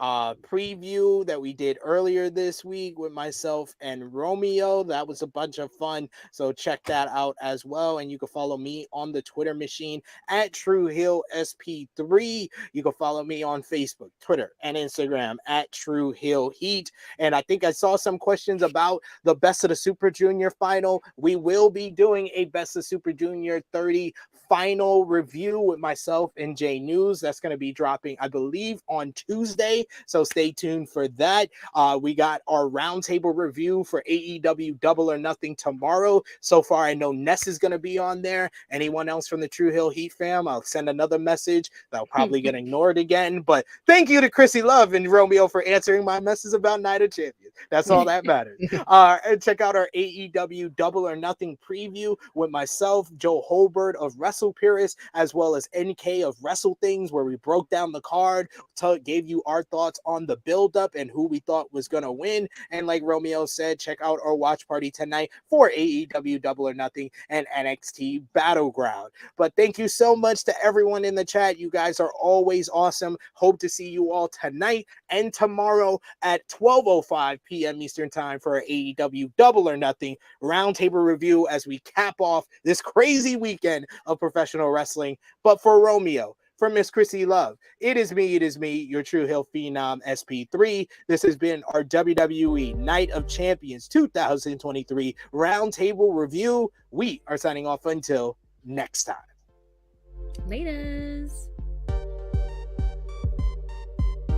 preview that we did earlier this week with myself and Romeo. That was a bunch of fun. So check that out as well. And you can follow me on the Twitter machine at TrueHillSP3. You can follow me on Facebook, Twitter, and Instagram at TrueHillHeat. And I think I saw some questions about the Best of the Super Junior final. We will be doing a Best of Super Junior 30 final review with myself and Jay News. That's going to be dropping, I believe, on Tuesday. So stay tuned for that. We got our roundtable review for AEW Double or Nothing tomorrow. So far, I know Ness is going to be on there. Anyone else from the True Hill Heat fam, I'll send another message. That'll probably get ignored again. But thank you to Chrissy Love and Romeo for answering my message about Night of Champions. That's all that matters. And check out our AEW Double or Nothing preview with myself, Joe Holbert of Wrestle Purist, as well as NK of Wrestle Things, where we broke down the card, gave you our thoughts on the build-up and who we thought was going to win. And like Romeo said, check out our watch party tonight for AEW Double or Nothing and NXT Battleground. But thank you so much to everyone in the chat. You guys are always awesome. Hope to see you all tonight and tomorrow at 12:05 p.m. Eastern Time for our AEW Double or Nothing roundtable review as we cap off this crazy weekend of professional wrestling. But for Romeo, for Miss Chrissy Love, it is me, your True Hill Phenom SP3. This has been our WWE Night of Champions 2023 roundtable review. We are signing off until next time. Laters.